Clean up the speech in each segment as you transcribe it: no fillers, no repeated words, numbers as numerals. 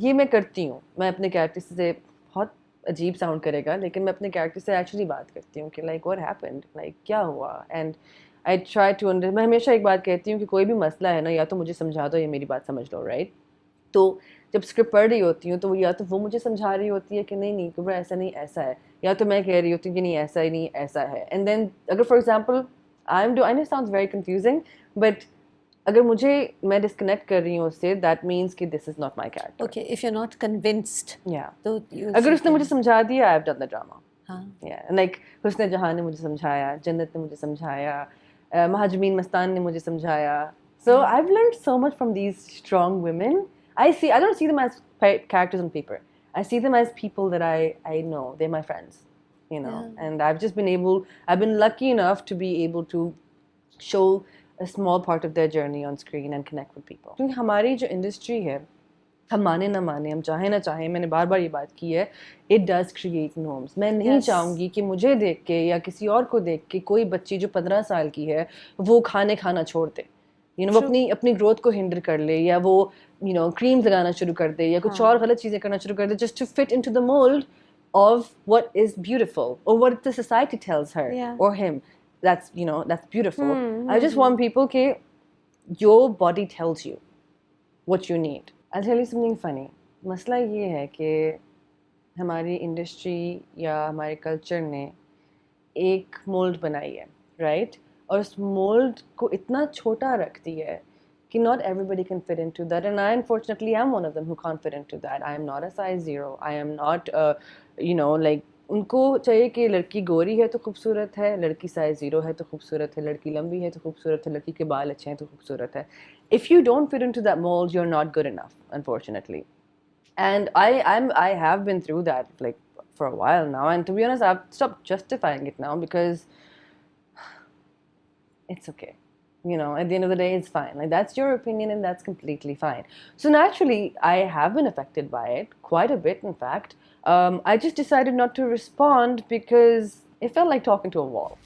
ये मैं करती हूँ, मैं अपने कैरेक्टर से, बहुत अजीब साउंड करेगा लेकिन मैं अपने कैरेक्टर से एक्चुअली बात करती हूँ कि लाइक व्हाट हैपेंड, लाइक क्या हुआ, and I try to under, मैं हमेशा एक बात कहती हूँ कि कोई भी मसला है ना, या तो मुझे समझा दो या मेरी बात समझ लो, राइट? तो जब स्क्रिप्ट पढ़ रही होती हूँ तो या तो वो मुझे समझा रही होती है कि नहीं नहीं कुबरा ऐसा नहीं ऐसा है, या तो मैं कह रही होती हूँ कि नहीं ऐसा ही नहीं ऐसा है, एंड देन अगर for example I know sounds very confusing, but अगर मुझे, मैं डिस्कनेक्ट कर रही हूँ उससे, दैट मीन्स कि this is not my character. Okay, if you are not convinced, तो अगर उसने मुझे समझा दिया, I have done the drama. हाँ, लाइक हुस्न जहां ने मुझे समझाया, जन्नत ने मुझे समझाया, महाजमीन मस्तान ने मुझे समझाया, so I've learned so much from these strong women. I don't see them as characters on paper. I see them as people that I know. They're my friends, you know. Yeah. And I've been lucky enough to be able to show a small part of their journey on screen and connect with people. क्योंकि हमारी जो industry है, हम माने ना माने, हम चाहे ना चाहे, मैंने बार बार ये बात की है, इट डज क्रिएट नॉर्म्स। मैं नहीं चाहूँगी कि मुझे देख के या किसी और को देख के कोई बच्ची जो 15 साल की है वो खाना छोड़ दे, वो अपनी ग्रोथ को हिंडर कर ले, या वो क्रीम्स लगाना शुरू कर दे, या कुछ और गलत चीज़ें करना शुरू कर दे, just to fit into the mould of what is beautiful or what the society tells her or him that's beautiful. I just want people ke your body tells you what you need. I'll tell you something funny. मसला ये है कि हमारी industry या हमारे culture ने एक mould बनाई है, राइट? और उस मोल्ड को इतना छोटा रख दिया है कि not everybody can fit into that, and I unfortunately am one of them who can't fit into that. I am not a size 0. I am not like, उनको चाहिए कि लड़की गोरी है तो खूबसूरत है, लड़की साइज 0 है तो खूबसूरत है, लड़की लंबी है तो खूबसूरत है, लड़की के बाल अच्छे हैं तो खूबसूरत है. If you don't fit into that mold, you're not good enough, unfortunately. And I have been through that like for a while now, and to be honest, I've stopped justifying it now because it's okay. At the end of the day, it's fine. Like, that's your opinion and that's completely fine. So naturally, I have been affected by it quite a bit, in fact. I just decided not to respond because it felt like talking to a wall.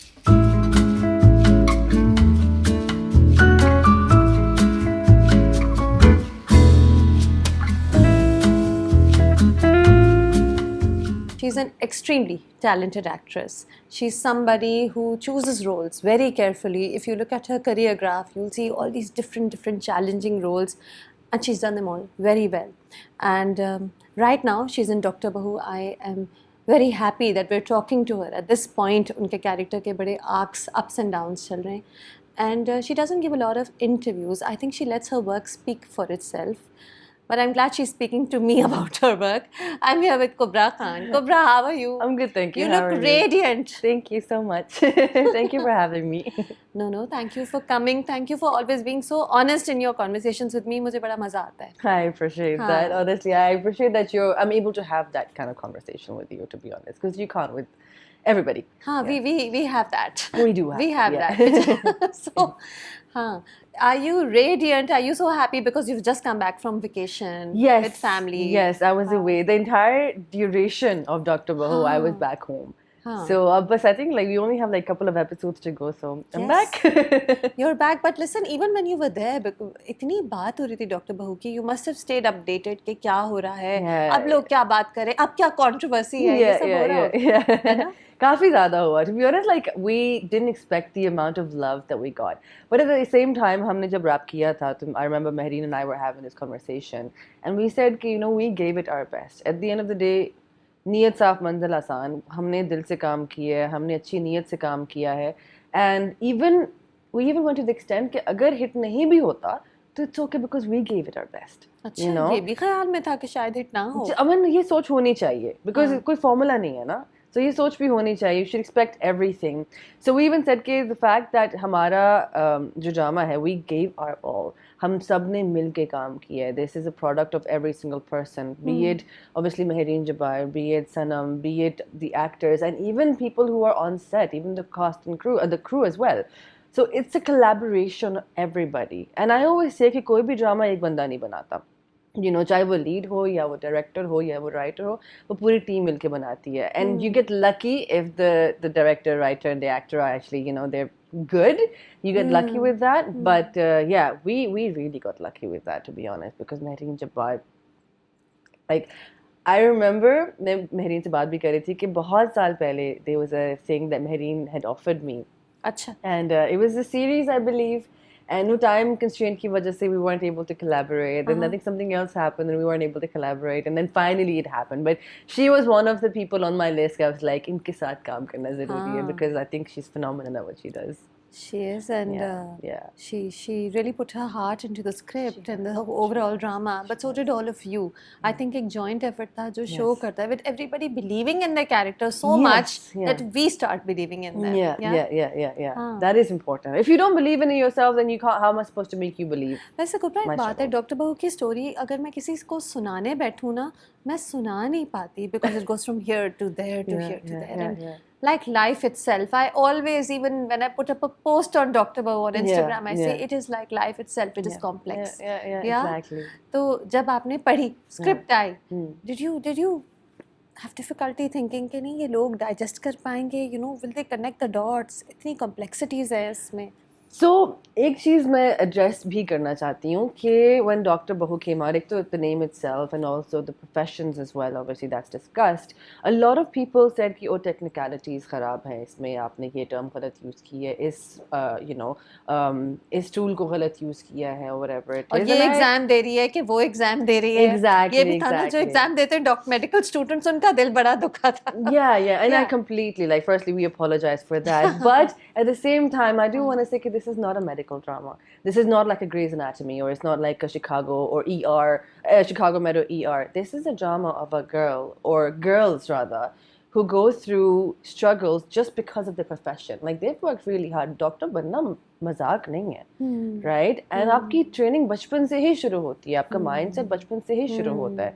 She's an extremely talented actress. She's somebody who chooses roles very carefully. If you look at her career graph, you'll see all these different challenging roles, and she's done them all very well. And right now, she's in Dr. Bahu. I am very happy that we're talking to her at this point. Unke character ke bade arcs, ups and downs chal rahe hain. And she doesn't give a lot of interviews. I think she lets her work speak for itself. But I'm glad she's speaking to me about her work. I'm here with Kubra Khan. Kubra, how are you? I'm good, thank you. You look radiant. Thank you so much. Thank you for having me. No, thank you for coming. Thank you for always being so honest in your conversations with me. मुझे बड़ा मजा आता है. I appreciate that. Honestly, I appreciate that I'm able to have that kind of conversation with you, to be honest, because you can't with everybody. We have that. We do have. We have that. So, are you radiant? Are you so happy because you've just come back from vacation with family? Yes, I was away. The entire duration of Dr. Bahu, I was back home. So, but I think like we only have like a couple of episodes to go, so I'm back. You're back, but listen, even when you were there, इतनी बात हो रही थी doctor बहू की, you must have stayed updated कि क्या हो रहा है, अब लोग क्या बात करें, अब क्या controversy है, ये सब हो रहा होगा, काफी ज़्यादा हुआ. To be honest, like we didn't expect the amount of love that we got, but at the same time, हमने जब rap किया था, I remember Mehreen and I were having this conversation, and we said कि we gave it our best. At the end of the day, नीयत साफ मंजिल आसान, हमने दिल से काम किया है, हमने अच्छी नीयत से काम किया है, and we even went to the extent कि अगर hit नहीं भी होता तो it's okay because we gave it our best. अच्छा, ये भी ख्याल में था कि शायद hit ना हो. अमन, ये सोच होनी चाहिए because कोई formula नहीं है ना, so ये सोच भी होनी चाहिए. You should expect everything. So we even said कि the fact that हमारा जो ड्रामा है, we gave our all. हम सब ने मिल के काम किया है. This is a product of every single person, be it obviously Mehreen Jabbar, be it Sanam, be it the actors, and even people who are on set, even the cast and crew, the crew as well. So it's a collaboration of everybody. And I always say कि कोई भी drama एक बंदा नहीं बनाता. चाहे वो lead हो या वो डायरेक्टर हो या वो राइटर हो, वो पूरी टीम मिलके बनाती है. And you get lucky if the director, writer and the actor are actually, they're good. You get lucky with that. But yeah, we really got lucky with that, to be honest, because Mehreen Jabbar, Like I remember मैं मेहरीन से बात भी कर रही थी कि बहुत साल पहले there was a thing that Mehreen had offered me, अच्छा. and it was a series I believe, and no time constraint की वजह से we weren't able to collaborate. Then I think something else happened and we weren't able to collaborate, and then finally it happened. But she was one of the people on my list. I was like इनके साथ काम करना ज़रूरी है because I think she's phenomenal at what she does. She is, and Yeah. she really put her heart into the script and the overall drama. But so did all of you. I think एक joint effort था जो show करता है with everybody believing in their character so much that we start believing in them. Yeah. That is important. If you don't believe in yourself, then you can't. How am I supposed to make you believe? वैसे गुप्ता एक बात है, doctor बहू की story अगर मैं किसी को सुनाने बैठूं ना, मैं सुना नहीं पाती because it goes from here to there to here to there, and like life itself, I always, even when I put up a post on Dr. Bahu on Instagram, I say it is like life itself, it is complex. Yeah, exactly. तो जब आपने पढ़ी script I, did you have difficulty thinking कि नहीं ये लोग digest कर पाएंगे, you know, will they connect the dots, इतनी complexities है इसमें. So एक चीज़ मैं address भी करना चाहती हूँ कि when Dr. Bahu came out, एक तो the name itself and also the professions as well, obviously that's discussed. A lot of people said कि technicalities ख़राब हैं इसमें, आपने ये term गलत use की है, इस tool को गलत use किया है or whatever it is. और ये एग्जाम दे रही है कि वो एग्जाम दे रही है. Exactly. ये भी था ना जो एग्जाम देते हैं मेडिकल स्टूडेंट्स, उनका दिल बड़ा दुखा था. Yeah, and I completely, like, firstly we apologize for that, but at the same time I do want to say that this is not a medical drama. This is not like a Grey's Anatomy, or it's not like a Chicago or ER, Chicago Med or ER. This is a drama of a girl, or girls rather, who go through struggles just because of their profession. Like they've worked really hard. Doctor बनना मजाक नहीं है, right? And आपकी training बचपन से ही शुरू होती है, आपका mindset बचपन से ही शुरू होता है.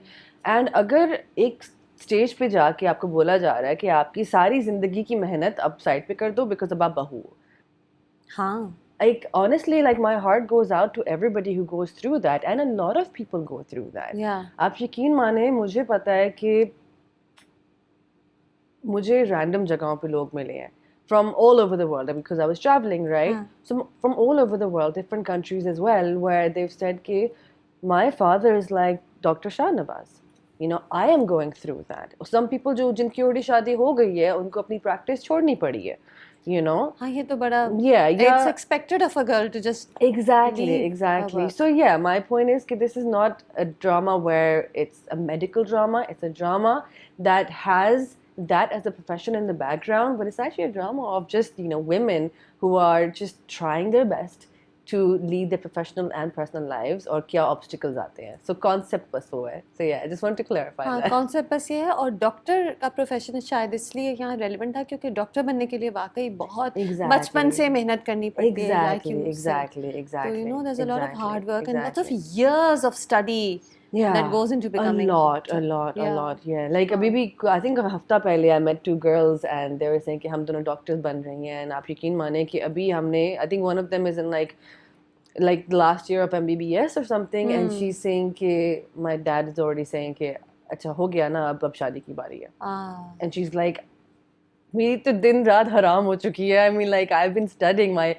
And अगर एक स्टेज पे जाके आपको बोला जा रहा है कि आपकी सारी जिंदगी की मेहनत अब साइड पे कर दो बिकॉज अब आप बहू हो. हाँ. Like honestly, like my heart goes out to everybody who goes through that, and a lot of people go through that. Yeah. आप यकीन माने मुझे पता है कि मुझे random जगहों पे लोग मिले हैं from all over the world because I was traveling, right? So from all over the world, different countries as well, where they've said कि my father is like Dr. Shahnawaz. You know, I am going through that. Some people जो जिनकी already शादी हो गई है, उनको अपनी practice छोड़नी पड़ी है. You know? हाँ, ये तो बड़ा. Yeah. It's expected of a girl to just. Exactly. So yeah, my point is that this is not a drama where it's a medical drama. It's a drama that has that as a profession in the background, but it's actually a drama of just, you know, women who are just trying their best to lead their professional and personal lives और क्या obstacles आते हैं. So concept बस वो है. So yeah, I just want to clarify that. हाँ, concept बस ये है. और डॉक्टर का प्रोफेशन शायद इसलिए यहाँ relevant था क्योंकि डॉक्टर बनने के लिए वाकई बहुत बचपन से मेहनत करनी पड़ती है. Exactly. So you know, there's a lot of hard work and lots of years of study. That goes into becoming a lot. Yeah, like अभी भी I think a हफ्ता पहले I met two girls and they were saying कि हम दोनों doctors बन रही हैं, and आप यकीन माने कि अभी हमने, I think one of them is in like the last year of MBBS or something, and she's saying कि my dad is already saying कि अच्छा हो गया ना, अब शादी की बारी है. And she's like, मेरी तो दिन रात हराम हो चुकी है. I mean, like, I've been studying my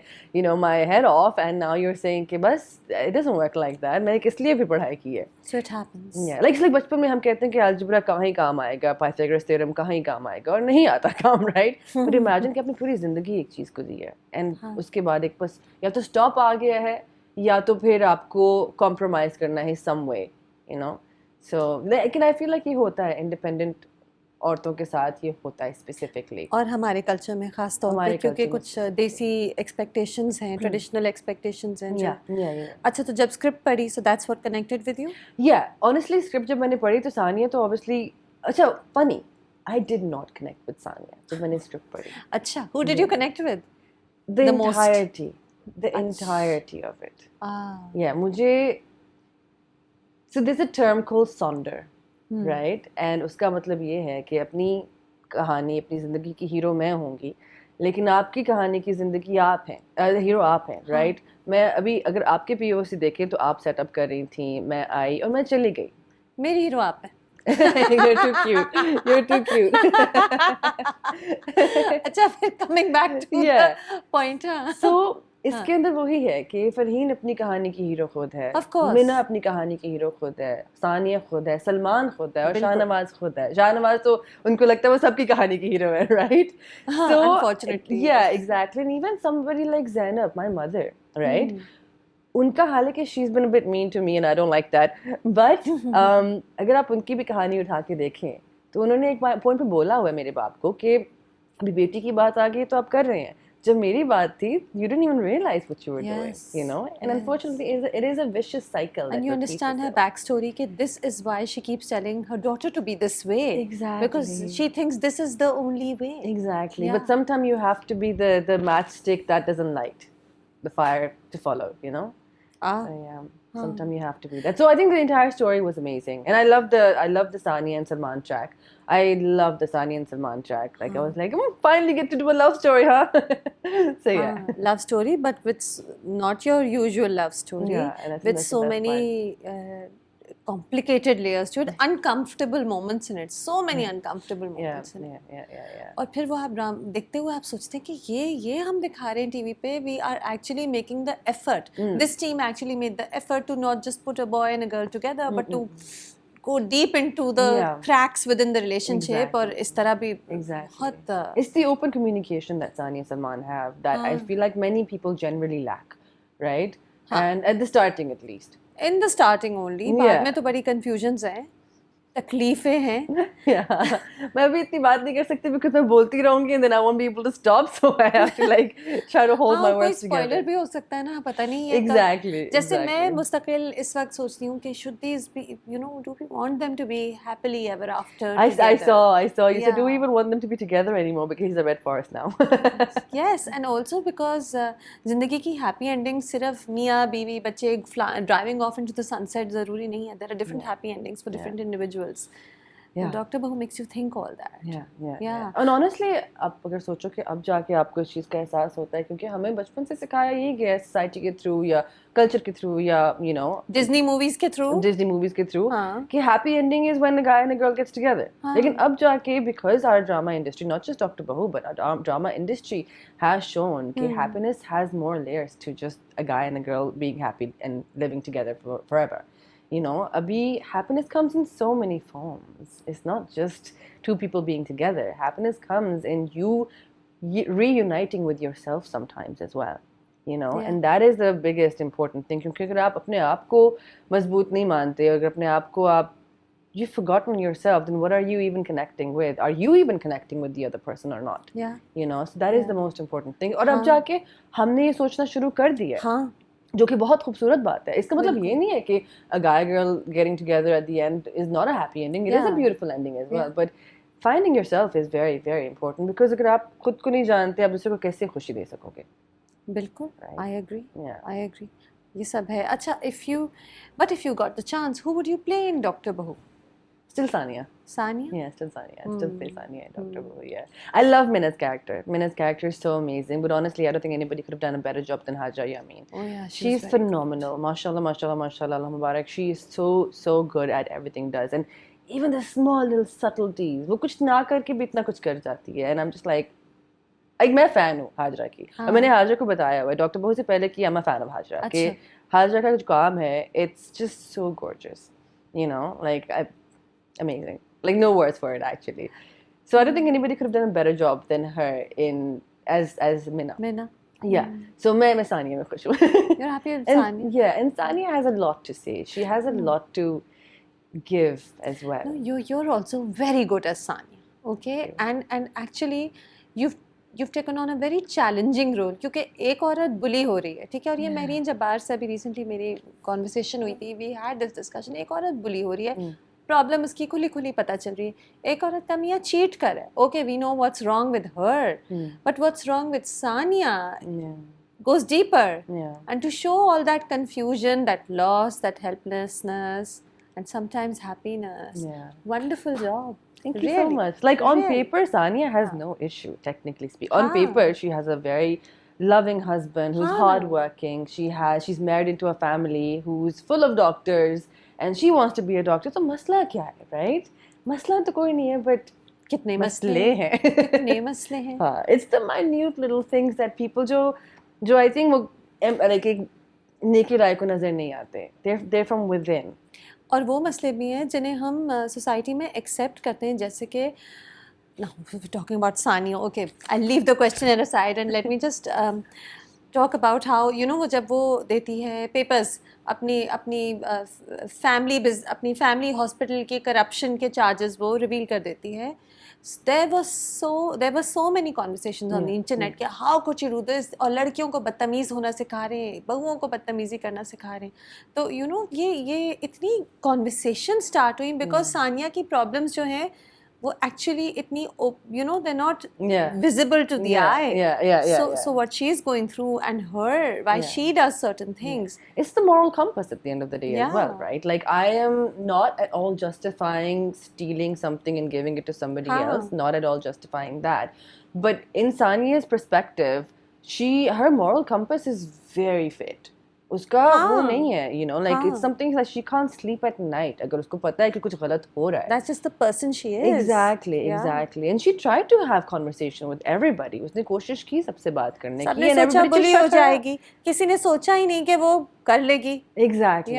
head off, and now you're saying कि बस it doesn't work like that. मैंने किस लिए भी पढ़ाई की है. So it happens. Yeah, like बचपन में हम कहते हैं कि algebra कहाँ ही काम आएगा, Pythagoras theorem कहाँ ही काम आएगा, और नहीं आता काम, right? But imagine कि आपने पूरी जिंदगी एक चीज को दी है, and उसके बाद एक बस या तो stop आ गया है, या तो फिर आपको compromise करना है some way, you know. So लेकिन I feel like ये होता है independent औरतों के साथ, ये होता है स्पेसिफिकली. और हमारे कल्चर में खास तौर पे क्योंकि कुछ देसी एक्सपेक्टेशंस हैं, ट्रेडिशनल एक्सपेक्टेशंस हैं. अच्छा, तो जब स्क्रिप्ट पढ़ी, so that's what connected with you? Yeah, honestly script जब मैंने पढ़ी तो सानिया तो obviously, अच्छा funny, I did not connect with Sania जब मैंने स्क्रिप्ट पढ़ी. अच्छा, who did you connect with? The entirety of it. Yeah, मुझे, so there's a term called Sonder. Right? And उसका मतलब ये है कि अपनी कहानी, अपनी ज़िंदगी की हीरो मैं होंगी, लेकिन आपकी कहानी की ज़िंदगी आप हैं, हीरो आप हैं, right? मैं अभी अगर आपके POC देखें तो आप सेटअप कर रही थी, मैं आई और मैं चली गई. मेरी हीरो आप है. You're too cute. You're too cute. अच्छा फिर coming back to Yeah. the point, हाँ. So इसके अंदर वही है कि फरहीन अपनी कहानी की हीरो खुद है, Of course. मिना अपनी कहानी की हीरो खुद है, सानिया खुद है, सलमान खुद है और बिल्कुल. शाहनवाज खुद है. शाहनवाज तो उनको लगता है वो सबकी कहानी की हीरो है, right? हाँ, So unfortunately, yeah, yes. exactly. And even somebody like Zainab, my mother, right? उनका हालांकि she's been a bit mean to me and I don't like that. But अगर आप उनकी भी कहानी उठा के देखें तो उन्होंने एक पॉइंट पे बोला हुआ है मेरे बाप को कि अभी बेटी की बात आ गई तो आप कर रहे हैं. जब मेरी बात थी, you didn't even realize what you were doing, Yes. you know. And Yes. unfortunately, it is a vicious cycle. And you understand her backstory, that this is why she keeps telling her daughter to be this way. Exactly. Because she thinks this is the only way. Exactly. Yeah. But sometimes you have to be the matchstick that doesn't light the fire to follow, you know. Ah. So yeah, sometimes you have to be that. So I think the entire story was amazing, and I love the Sania and Salman track. I love the Sania and Salman track. Like I was like, finally get to do a love story, huh? So yeah. Love story, but with not your usual love story. Yeah, and I think with that's so the best many complicated layers to it, uncomfortable moments in it. So many uncomfortable Yeah, moments in it. yeah. और फिर वो आप देखते हुए आप सोचते हैं कि ये हम दिखा रहे हैं टीवी पे. We are actually making the effort. This team actually made the effort to not just put a boy and a girl together, but to go deep into the cracks within the relationship. और इस तरह भी बहुत It's the open communication that Sania and Salman have that I feel like many people generally lack, right? And at the starting at least. in the starting only. बाद में तो बड़ी confusions हैं, तकलीफें हैं. Yeah, मैं अभी इतनी बात नहीं कर सकती because मैं बोलती रहूंगी and then I won't be able to stop, so I have to like try to hold my words कोई together. spoiler भी हो सकता है ना, पता नहीं है. Exactly. जैसे मैं मुस्तकिल इस वक्त सोचती हूँ कि should these be, you know, do we want them to be happily ever after I together? saw. You said, do we Yeah. even want them to be together anymore because he's a red forest now? Yes, and also because जिंदगी की happy ending सिर्फ मियाँ बीवी बच्चे driving off into the sunset ज़रूरी नहीं है. There are different happy endings for different individuals. Yeah. Dr. Bahu makes you think all that. Yeah. And honestly, आप अगर सोचो कि अब जाके आपको इस चीज़ का एहसास होता है क्योंकि हमें बचपन से सिखाया यही गया है सोसाइटी के थ्रू या कल्चर के थ्रू या you know Disney movies के through. Disney movies के through हाँ. कि happy ending is when a guy and a girl gets together. लेकिन अब जाके because our drama industry, not just Dr. Bahu but our drama industry has shown कि happiness has more layers to just a guy and a girl being happy and living together forever. You know, abhi happiness comes in so many forms. It's not just two people being together. Happiness comes in you reuniting with yourself sometimes as well. You know, and that is the biggest important thing. क्योंकि अगर आप अपने आप को मजबूत नहीं मानते, अगर अपने आप को आप you've forgotten yourself, then what are you even connecting with? Are you even connecting with the other person or not? Yeah. You know, so that is the most important thing. और अब जाके हमने ये सोचना शुरू कर दिया. हाँ. जो कि बहुत खूबसूरत बात है. इसका मतलब ये नहीं है कि a guy girl getting together at the end is not a happy ending. It is a beautiful ending as well. But finding yourself is very, very important because अगर आप खुद को नहीं जानते, आप दूसरे को कैसे खुशी दे सकोगे? बिल्कुल. I agree. Yeah. I agree. ये सब है. अच्छा, if you got the chance, who would you play in Dr. Bahu? Still Sania. Sania? Yeah, still Sania. I'd still play Sania in Dr. Bahu, yeah. I love Mina's character. Mina's character is so amazing, but honestly, I don't think anybody could have done a better job than Haja Yamin. Oh yeah, she's phenomenal. MashaAllah, MashaAllah, MashaAllah, Allah Mubarak. She is so good at everything does. And even the small little subtleties, वो कुछ ना करके भी इतना कुछ कर जाती है. And I'm just like मैं fan हूँ हाजरा की. और मैंने हाजरा को बताया हुआ है डॉक्टर बहू से पहले कि I'm a fan of Hazra. कि हाजरा का जो काम है, it's just so gorgeous. You know, like amazing. Like no words for it actually. So I don't think anybody could have done a better job than her as Mina. Mina. Yeah. So मैं Sania में खुश हूँ. You're happy with Sania? Yeah, and Sania has a lot to say. She has a lot to give as well. No, you're also very good as Sania. Okay? And actually you've taken on a very challenging role क्योंकि एक औरत बुली हो रही है, ठीक है. और ये मेरीन जब्बार से अभी recently मेरी conversation हुई थी. We had this discussion. एक औरत बुली हो रही है. प्रॉब्लम उसकी खुली पता चल रही है. एक औरत का मियाँ चीट कर है. Okay, we know what's wrong with her, but what's wrong with Sania goes deeper. And to show all that confusion, that loss, that helplessness, and sometimes happiness. Wonderful job. Thank you so much. Like on paper, Sania has no issue, technically speaking. On paper, she has a very loving husband who's hardworking. She's married into a family who's full of doctors. and she wants to be a doctor. तो मसला क्या है, right? मसला तो कोई नहीं है, but कितने मसले हैं. कितने मसले हैं. हाँ, it's the minute little things that people जो I think वो like एक नेकी राय को नजर नहीं आते. They're from within. और वो मसले भी हैं जिन्हें हम सोसाइटी में एक्सेप्ट करते हैं, जैसे कि now we're talking about Sania. Okay, I'll leave the question aside and let me just talk about how, you know, वो जब वो देती है papers अपनी फैमिली हॉस्पिटल के करप्शन के चार्जेस वो रिवील कर देती है. there were so many conversations on the internet कि how could you do this, और लड़कियों को बदतमीज़ होना सिखा रहे हैं, बहुओं को बदतमीज़ी करना सिखा रहे हैं. तो you know ये इतनी conversation start हुई because सानिया की problems जो हैं वो actually इतनी, you know, they're not visible to the eye. So what she's going through and why she does certain things. It's the moral compass at the end of the day as well, right? Like, I am not at all justifying stealing something and giving it to somebody else. Not at all justifying that. But in Sania's perspective, her moral compass is very fit. उसका वो नहीं है, you know, like it's something that she can't sleep at night अगर उसको पता है कि कुछ गलत हो रहा है. That's just the person she is. Exactly. And she tried to have conversation with everybody. उसने कोशिश की सबसे बात करने की. सबने सोचा बुली हो जाएगी, किसी ने सोचा ही नहीं कि वो कर लेगी. Exactly.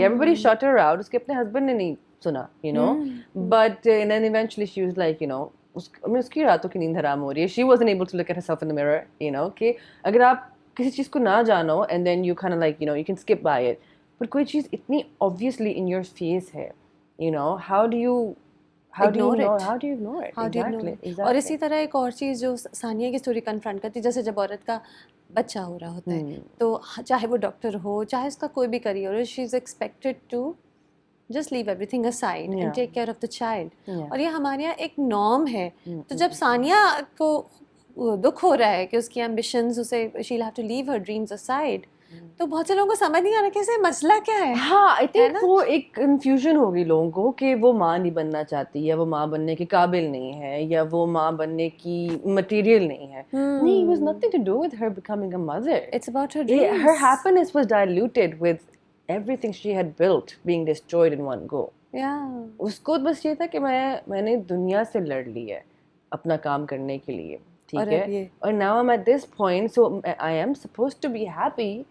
Everybody shut her out. उसके अपने husband ने नहीं सुना, you know. But and then eventually she was like, you know, उसकी रातों की नींद हराम हो रही है. She wasn't able to look at herself in the mirror, you know, कि अगर आप किसी चीज़ को ना जानो and then you kind of like, you know, you can skip by it, but कोई चीज़ इतनी obviously in your face है, you know, how do you ignore it? Exactly. और इसी तरह एक और चीज़ जो सानिया की स्टोरी कन्फ्रंट करती है, जैसे जब औरत का बच्चा हो रहा होता है तो चाहे वो डॉक्टर हो, चाहे उसका कोई भी करियर हो, she is expected to just leave everything aside and take care of the child. और ये हमारे यहाँ एक नॉर्म है. तो जब सानिया को दुख हो रहा है कि उसकी ambitions उसे she'll have to leave her dreams aside, तो बहुत से लोगों को समझ नहीं आ रहा कि इसे मसला क्या है. हाँ, I think वो एक confusion होगी लोगों को कि वो माँ नहीं बनना चाहती, या वो माँ बनने के काबिल नहीं है, या वो माँ बनने की material नहीं है. नहीं, it was nothing to do with her becoming a mother. It's about her dreams. Her happiness was diluted with everything she had built being destroyed in one go. उसको बस ये था कि मैंने दुनिया से लड़ ली है अपना काम करने के लिए, ठीक है, और now I'm at this point, so I am supposed to be happy,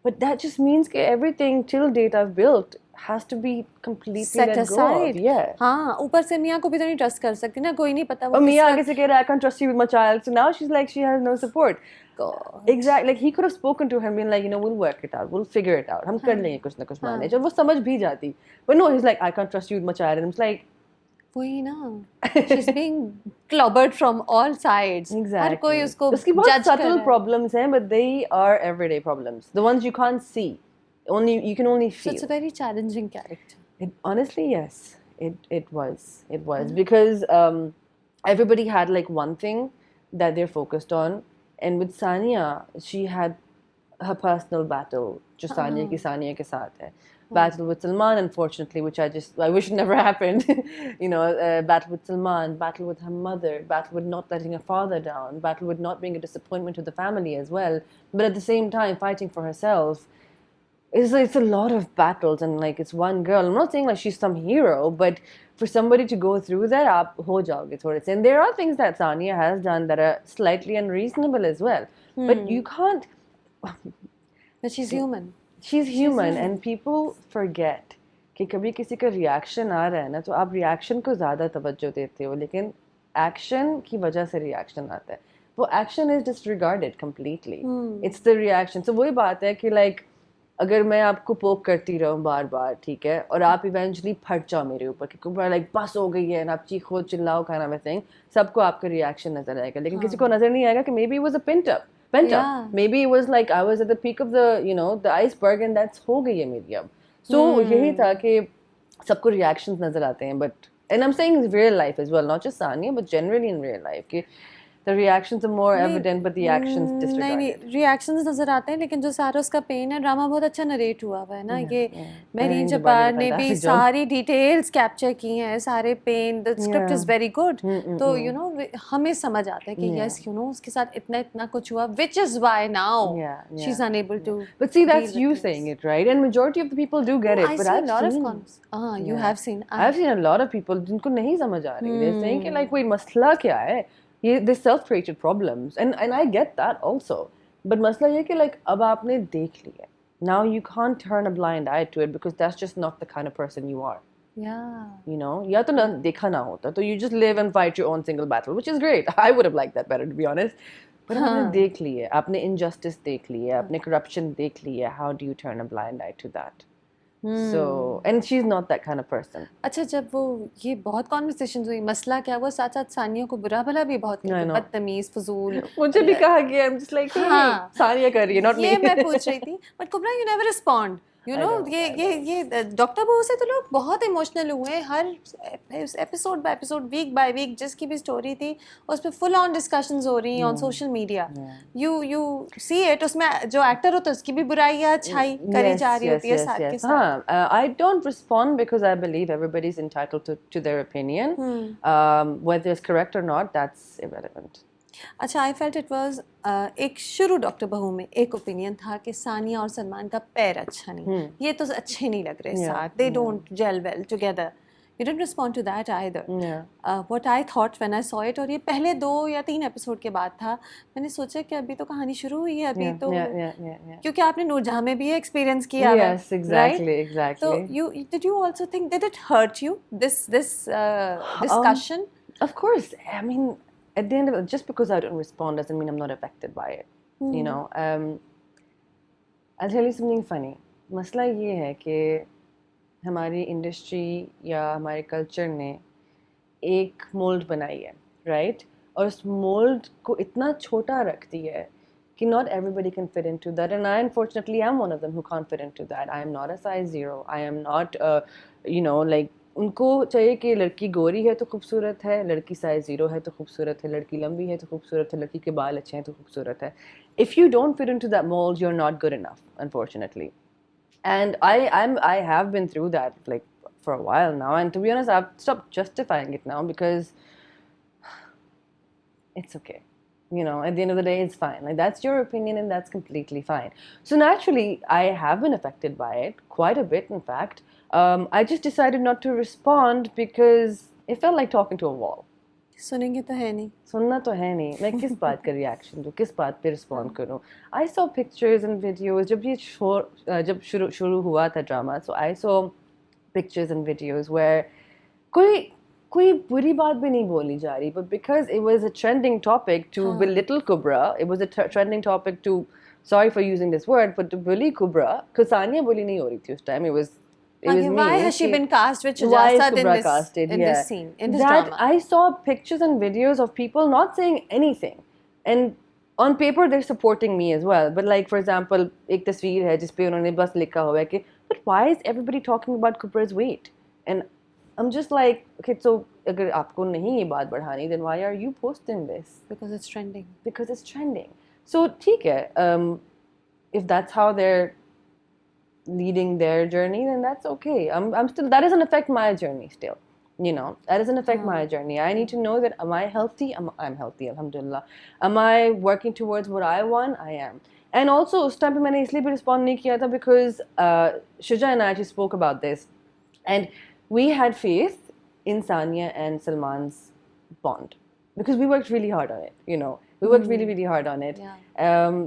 but that just means that everything till date I've built has to be completely set let aside. go of. हाँ, ऊपर से मियाँ को भी तो नहीं trust कर सकती ना, कोई नहीं पता वो. और मियाँ आगे से कह रहा है I can't trust you with my child, so now she's like she has no support. God. Exactly, like he could have spoken to her and been like, you know, we'll work it out, we'll figure it out, हम कर लेंगे कुछ ना कुछ manage, और वो समझ भी जाती. But no, he's like I can't trust you with my child, and I'm like, वही ना, she's being clobbered from all sides. Exactly. हर कोई उसको उसकी बहुत subtle problems हैं, but they are everyday problems, the ones you can't see, you can only feel. So it's a very challenging character. Honestly, yes, it was because everybody had like one thing that they're focused on, and with Sania, she had her personal battle, जो सानिया की सानिया के साथ है. Battle with Salman, unfortunately, which I wish never happened. You know, battle with Salman, battle with her mother, battle with not letting her father down, battle with not being a disappointment to the family as well, but at the same time fighting for herself. It's a lot of battles, and like it's one girl. I'm not saying like she's some hero, but for somebody to go through that, आप हो जाओगे थोड़े से. And there are things that Sania has done that are slightly unreasonable as well. But you can't. But she's human. She's human, and people forget कि कभी किसी का reaction आ रहा है ना, तो आप reaction को ज़्यादा तवज्जो देते हो, लेकिन action की वजह से reaction आता है. वो action is disregarded completely. It's the reaction. So वही बात है कि like अगर मैं आपको पोक करती रहूँ बार बार, ठीक है, और आप इवेंचुअली फट जाओ मेरे ऊपर क्योंकि लाइक बस हो गई है, आप चीखो चिल्लाओ kind of a thing, सबको आपका रिएक्शन नजर आएगा, लेकिन किसी को नजर नहीं आएगा कि maybe it was a pent up. Maybe it was like I was at the peak of the, you know, the iceberg, and that's हो गई है मेरी अब. So यही था कि सबको reactions नजर आते हैं, but and I'm saying in real life as well, not just Sania, but generally in real life कि The reactions are more evident, but the actions नहीं disregarded. नहीं रिएक्शंस नजर आते हैं, लेकिन जो सारा उसका पेन है, ड्रामा बहुत अच्छा नरेट हुआ हुआ है ना। ये महरीन जब्बार ने भी सारी डिटेल्स कैप्चर की हैं, सारे pain, the script is very good. तो यू नो हमें समझ आता है कि यस यू नो उसके साथ इतना इतना कुछ हुआ, which is why now she is unable to. But see, that's you saying it, right? And majority of the people do get it. I But see I've a lot seen, of comments. You have seen. I've seen a lot of people जिनको नहीं समझ आ रही. They're saying कि like वही मसला क्या है? ये self-created problems, and I get that also. But मसला ये कि like अब आपने देख लिया. Now you can't turn a blind eye to it because that's just not the kind of person you are. Yeah. You know, या तो ना देखा ना होता, तो you just live and fight your own single battle, which is great. I would have liked that better, to be honest. But आपने देख ली है, आपने injustice देख ली है, आपने corruption देख ली है. How do you turn a blind eye to that? So, and she's not that kind of person. अच्छा, जब वो ये बहुत कॉन्वर्सेशन हुई, मसला क्या हुआ, साथ साथ सानिया को बुरा भला भी बहुत कहते, बदतमीज, फजूल। मुझे भी कहा गया, I'm just like, hey, Sania कर रही है, not me. ये मैं पूछ रही थी, but Kubra you never respond. You know, ये डॉक्टर बहू से तो लोग बहुत इमोशनल हुए, हर episode by episode, week by week, जिसकी भी स्टोरी थी उस पर फुल ऑन डिस्कशंस हो रही हैं on social media. You see it, उसमें जो एक्टर होता है उसकी भी बुराई या अच्छाई करी जा रही होती है साथ के साथ। I don't respond because I believe everybody's entitled to their opinion. Whether it's correct or not, that's irrelevant. अच्छा, आई फेल्ट इट वाज एक शुरू डॉक्टर बहू में एक ओपिनियन था कि सानिया और सलमान का पैर अच्छा नहीं, ये तो अच्छे नहीं लग रहे साथ, they don't gel well together. You didn't respond to that either. What I thought when I saw it, और ये पहले 2 या 3 एपिसोड के बाद था, मैंने सोचा कि अभी तो कहानी शुरू हुई है, अभी तो क्योंकि आपने नूरजहां में भी एक्सपीरियंस किया है, yes, exactly, exactly. So did you also think, did it hurt you, this discussion? Of course. I mean, at the end of it, just because I don't respond doesn't mean I'm not affected by it. You know, I'll tell you something funny. मसला ये है कि हमारी industry या हमारे culture ने एक mould बनाई है, राइट? और उस मोल्ड को इतना छोटा रख दिया है कि not everybody can fit into that, and I unfortunately am one of them who can't fit into that. I am not a size 0. I am not, you know, like उनको चाहिए कि लड़की गोरी है तो खूबसूरत है, लड़की साइज 0 है तो खूबसूरत है, लड़की लंबी है तो खूबसूरत है, लड़की के बाल अच्छे हैं तो खूबसूरत है. If you don't fit into that mold, you're not good enough, unfortunately. And I have been through that like for a while now, and to be honest, I've stopped justifying it now because it's okay. You know, at the end of the day, it's fine. Like, that's your opinion and that's completely fine. So naturally, I have been affected by it quite a bit, in fact. I just decided not to respond because it felt like talking to a wall. सुनेंगे तो है नहीं, सुनना तो है नहीं, मैं किस बात का रिएक्शन दूँ, किस बात पे रिस्पॉन्ड करूँ. I saw pictures and videos, जब ये जब शुरू हुआ था drama, so I saw pictures and videos where कोई बुरी बात भी नहीं बोली जा रही, but because it was a trending topic to belittle Kubra, it was a trending topic to, sorry for using this word, but to bully Kubra, because Sania bully नहीं हो रही थी उस time, it was me. Why has she been cast with Shujasad in this scene, in this drama? I saw pictures and videos of people not saying anything, and on paper they're supporting me as well. But like, for example, एक तस्वीर है जिस पे उन्होंने बस लिखा हुआ है कि, but why is everybody talking about Kubra's weight? And I'm just like, okay, so अगर आपको नहीं ये बात बढ़ानी, then why are you posting this? Because it's trending. Because it's trending. So ठीक है, if that's how they're leading their journey, then that's okay. I'm still, that doesn't affect my journey still. You know, that doesn't affect my journey. I need to know that, am I healthy? I'm healthy, alhamdulillah. Am I working towards what I want? I am. And also, उस time पे मैंने इसलिए भी respond नहीं किया था because Shuja and I actually spoke about this, and we had faith in Sania and Salman's bond because we worked really hard on it. You know, we worked really, really hard on it.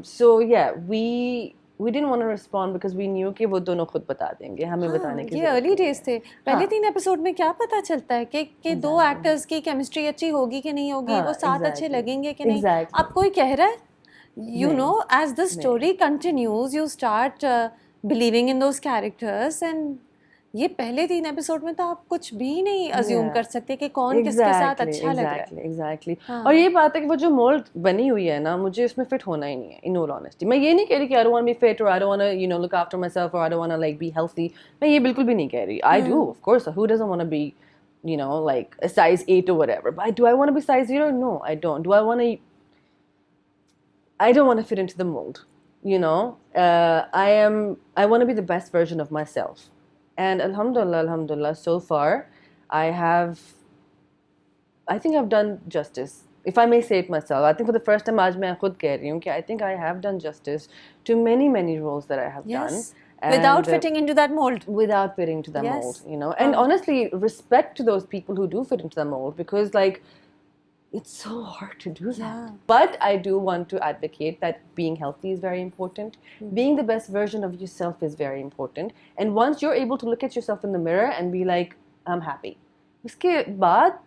So yeah, we didn't want to respond because we knew कि वो दोनों खुद बता देंगे, हमें बताने की. ये अर्ली डेज थे, पहले 3 एपिसोड में क्या पता चलता है कि 2 एक्टर्स की केमिस्ट्री अच्छी होगी कि नहीं होगी, वो साथ अच्छे लगेंगे कि नहीं. अब कोई कह रहा है, you know, as the story continues, you start believing in those characters, and ये पहले 3 एपिसोड में तो आप कुछ भी नहीं अज्यूम कर सकते कि कौन किसके साथ अच्छा लग रहा है. Exactly. और ये बात है कि वो जो मोल्ड बनी हुई है ना, मुझे उसमें फिट होना ही नहीं है, in all honesty. मैं ये नहीं कह रही कि I don't want to be fit, or I don't want to, you know, look after myself, or I don't want to like be healthy. मैं ये बिल्कुल भी नहीं कह रही. I do, of course. Who doesn't want to be, you know, like a size 8 or whatever? But do I want to be size 0? No, I don't. Do I want to I don't want to fit into the mold. You know, I want to be the best version of myself. And alhamdulillah, so far, I think I've done justice. If I may say it myself, I think for the first time, आज मैं खुद कह रही हूँ कि I think I have done justice to many roles that I have done. Yes. Without And, fitting into that mold. without fitting into the Yes. mold, you know. And honestly, respect to those people who do fit into the mold, because like it's so hard to do that. Yeah. But I do want to advocate that being healthy is very important. Being the best version of yourself is very important. And once you're able to look at yourself in the mirror and be like, I'm happy. Uske baad,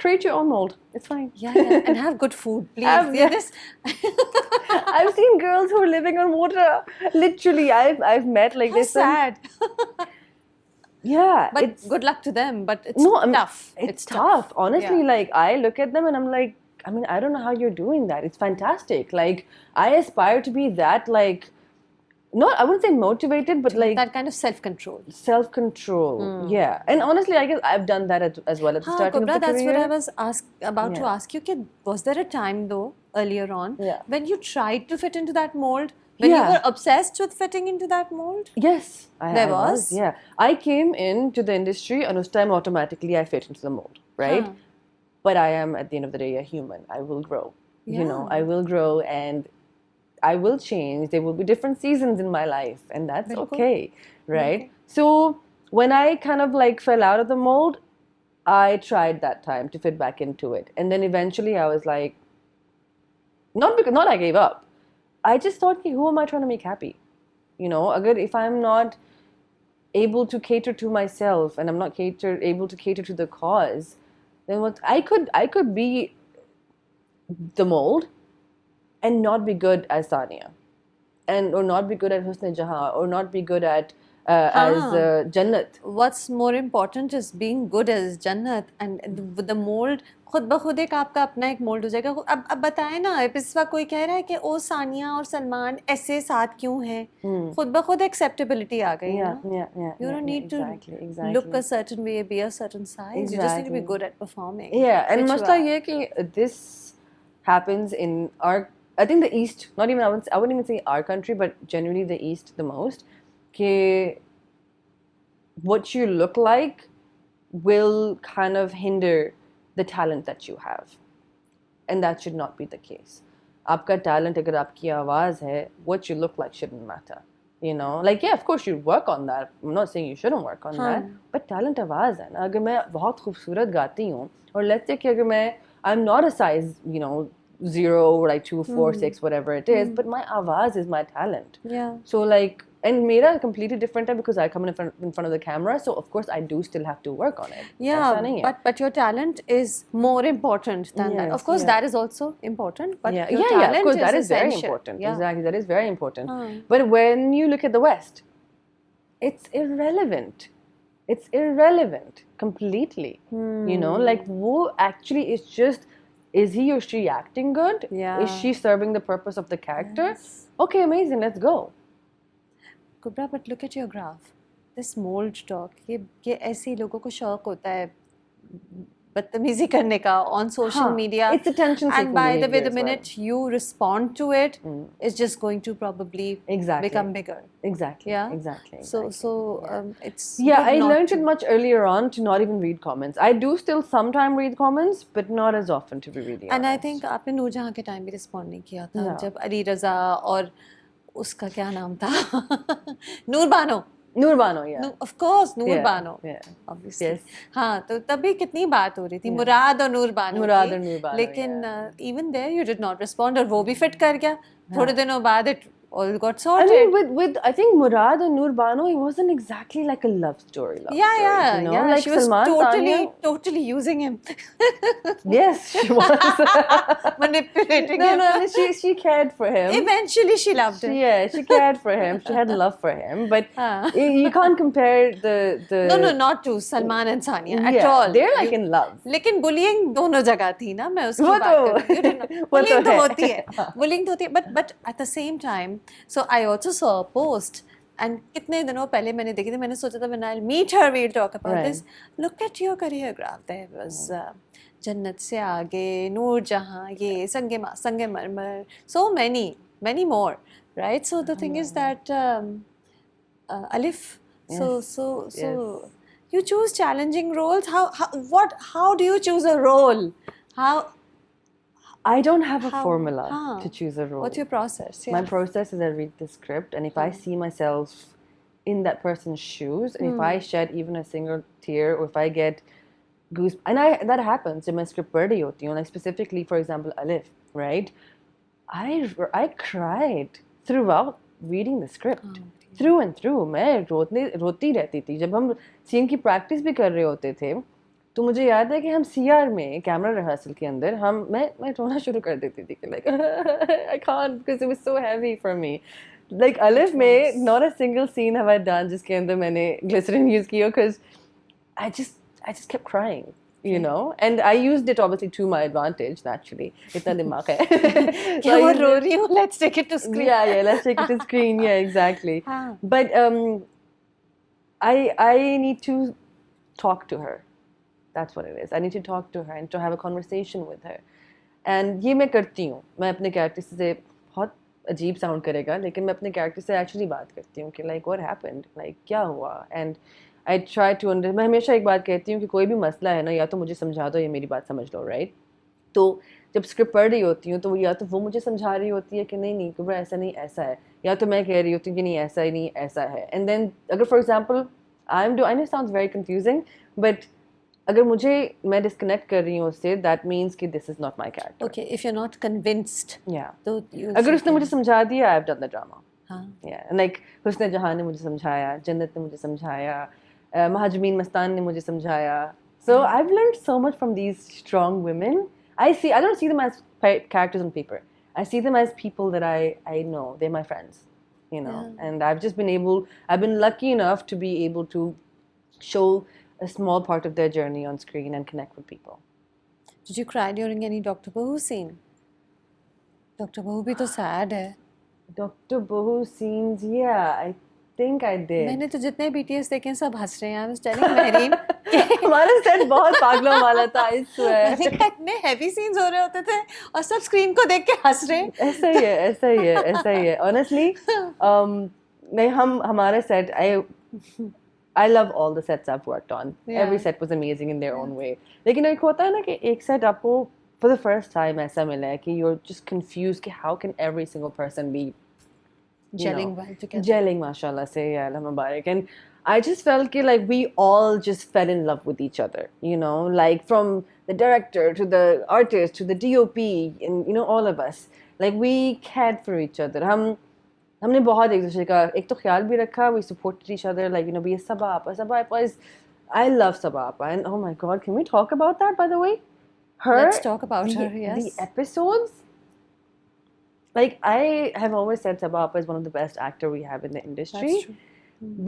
create your own mold. It's fine. Yeah, yeah. And have good food, please. Yeah. This I've seen girls who are living on water. Literally, I've met like how this. sad. Yeah, But it's good luck to them. But it's no, I mean, tough. It's tough. Honestly, Yeah. like I look at them and I'm like, I mean, I don't know how you're doing that. It's fantastic. Like I aspire to be that. Like, not I wouldn't say motivated, but like That kind of self-control. self-control. Yeah, and honestly, I guess I've done that as well at the starting Kubra, of the that's career. what I was about to Yeah. ask you. Was there a time though earlier on Yeah. when you tried to fit into that mold? When you Yeah. were obsessed with fitting into that mold? Yes, There I was? Yeah, I came into the industry, and this time automatically I fit into the mold, right? Huh. But I am at the end of the day a human. I will grow. You know, Yeah. I will grow and I will change. There will be different seasons in my life, and that's Bilkul. okay, right? So when I kind of like fell out of the mold, I tried that time to fit back into it, and then eventually I was like, not I gave up. I just thought, who am I trying to make happy? You know, agar if I'm not able to cater to myself and I'm not able to cater to the cause, then what I could be the mold and not be good as Sania, and or not be good at Husn Jahan, or not be good at as Jannat. What's more important is being good as Jannat, and the mold खुद ब खुद एक आपका अपना एक mould हो जाएगा. अब बताएं ना, इस वक्त कोई कह रहा है कि ओ सानिया और सलमान ऐसे साथ क्यों हैं, खुद ब खुद एक्सेप्टेबिलिटी आ गई है ना. You don't need to look a certain way, be a certain size. You just need to be good at performing. Yeah, and which you masla are. ye ki this happens in our, I think the East, not even, I wouldn't even say our country, but generally the East the most, ke what you look like will kind of hinder the talent that you have, and that should not be the case. Aapka talent agar aapki awaaz hai, what you look like shouldn't matter. You know, like yeah, of course you work on that. I'm not saying you shouldn't work on that, but talent आवाज़ है ना. अगर मैं बहुत खूबसूरत गाती हूँ, और let's say कि अगर मैं I'm not a size, you know, 0 or like 2, 4, 6, whatever it is, but my आवाज़ is my talent. Yeah. So like, and मेरा completely different है because I come in front of the camera, so of course I do still have to work on it. Yeah, ऐसा नहीं है. but your talent is more important than that. Yes, Of course, yeah. that is also important. But yeah, your yeah, talent of course, that is very essential. important. Yeah. Exactly, that is very important. But when you look at the West, it's irrelevant. It's irrelevant completely. You know, like wo actually is just, is he or she acting good? Yeah. Is she serving the purpose of the character? Yes. Okay, amazing, let's go. Kubra, but look at your graph. This mold talk, ये ऐसे ही लोगों को शौक होता है बदतमीजी करने का on social हाँ, media. it's attention seeking And by the way, behavior the as well. minute you respond to it, it's just going to probably Exactly. become bigger. Exactly. Yeah. Exactly. So it's Yeah, good I not learned to. it much earlier on to not even read comments. I do still sometimes read comments, but not as often, to be really And I honest. think आपने नूरजहां के time भी respond नहीं किया था No. जब अली रजा और उसका क्या नाम था नूर Bano. Noor Bano, yeah. No, of course, Noor Yeah, Bano. yeah. Obviously. Yes. हाँ, तो तभी कितनी बात हो रही थी मुराद और नूर बानो मुराद की. और नूर बानो, लेकिन even there you did not respond और वो भी फिट कर गया. थोड़े दिनों बाद it all got I sorted. mean, with I think Murad and Noor Bano, it wasn't exactly like a love story. Yeah, yeah, you know? yeah. Like She was Salman totally using him, Sania, yes, she was. manipulating No, him. no, I mean, she cared for him. Eventually, she loved him. Yeah, she cared for him. She had love for him, but हाँ. you can't compare the. No, not to Salman and Sania at Yeah, all. they're like in love. लेकिन bullying दोनों जगह थी ना. मैं उसकी वो बात तो- कर रही हूँ. वो तो Bullying तो है. होती है. Bullying तो होती है. But at the same time, so I also saw a post. And कितने दिनों पहले मैंने देखी थी. मैंने सोचा था when I'll meet her, we'll talk about Right. this. Look at your career graph. There was जन्नत से आगे, नूर जहाँ, ये संगे मरमर, so many more, right? So the thing is that Alif, Yes, so yes. you choose challenging roles. How do you choose a role? How I don't have a how formula huh. to choose a role. What's your process? My Yeah. process is I read the script, and if I see myself in that person's shoes, and if I shed even a single tear, or if I get goose, and that happens in my script pढ़ रही होती हूँ, like specifically, for example, Alif, right? I cried throughout reading the script, through and through. मैं रोती रहती थी जब हम scene की प्रैक्टिस भी कर रहे होते थे. तो मुझे याद है कि हम सीआर में कैमरा रिहर्सल के अंदर मैं रोना शुरू कर देती थी कि like I can't because it was so heavy for me. Like Alif में not a single scene have I done जिसके अंदर मैंने glycerin use किया because I just kept crying, you know, and I used it obviously to my advantage naturally. इतना दिमाग है. क्या वो रो रही हूँ? Let's take it to screen. Yeah, let's take it to screen. Yeah, exactly. हाँ. But I need to talk to her. That's what it is. I need to talk to her and to have a conversation with her. And ये मैं करती हूँ. मैं अपने character से बहुत अजीब sound करेगा, लेकिन मैं अपने character से actually बात करती हूँ कि like what happened, like क्या हुआ, and I try to understand. मैं हमेशा एक बात कहती हूँ कि कोई भी मसला है ना, या तो मुझे समझा दो या मेरी बात समझ लो, right? तो जब स्क्रिप्ट पढ़ रही होती हूँ तो या तो वो मुझे समझा रही होती है कि नहीं कुबरा ऐसा नहीं ऐसा है, या तो मैं कह रही होती हूँ कि नहीं ऐसा ही नहीं ऐसा है. एंड देन अगर for example I know sounds very confusing, but अगर मैं डिस्कनेक्ट कर रही हूँ उससे, दैट मीन्स कि this is not my character. Okay, if you're not convinced, या तो अगर उसने मुझे समझा दिया, I have done the drama. हाँ. लाइक हुस्न जहां ने मुझे समझाया, जन्नत ने मुझे समझाया, महाजमीन मस्तान ने मुझे समझाया. So I've learned so much from these strong women. I don't see them as characters on paper. I see them as people that I know. They're my friends, you know. Yeah. And I've been lucky enough to be able to show a small part of their journey on screen and connect with people. Did you cry during any Dr. Bahu scene? Dr. Bahu भी तो sad है. Dr. Bahu scenes, yeah, I think I did. मैंने तो जितने BTS देखे हैं सब हंस रहे हैं. I was telling Mehreen हमारा सेट बहुत पागलों वाला था, I swear. इतने heavy scenes हो रहे होते थे और सब स्क्रीन को देख के हंस रहे हैं. ऐसा ही है. Honestly, नहीं हमारा set, I love all the sets I've worked on. Yeah. Every set was amazing in their own way. लेकिन एक होता है ना कि एक सेट आपको for the first time ऐसा मिला है कि you're just confused कि how can every single person be Gelling well together. Gelling, mashallah, say yeah, Allah Mubarak. And I just felt कि like we all just fell in love with each other, you know, like from the director to the artist to the DOP, and you know, all of us, like we cared for each other. हमने बहुत एक दूसरे का एक तो ख्याल भी रखा. We supported each other, like, you know, be Sabah Appa is, I love Sabah Appa, and oh my god, can we talk about that, by the way? Let's talk about her. Yes. The episodes, like I have always said Sabah Appa is one of the best actor we have in the industry. That's true.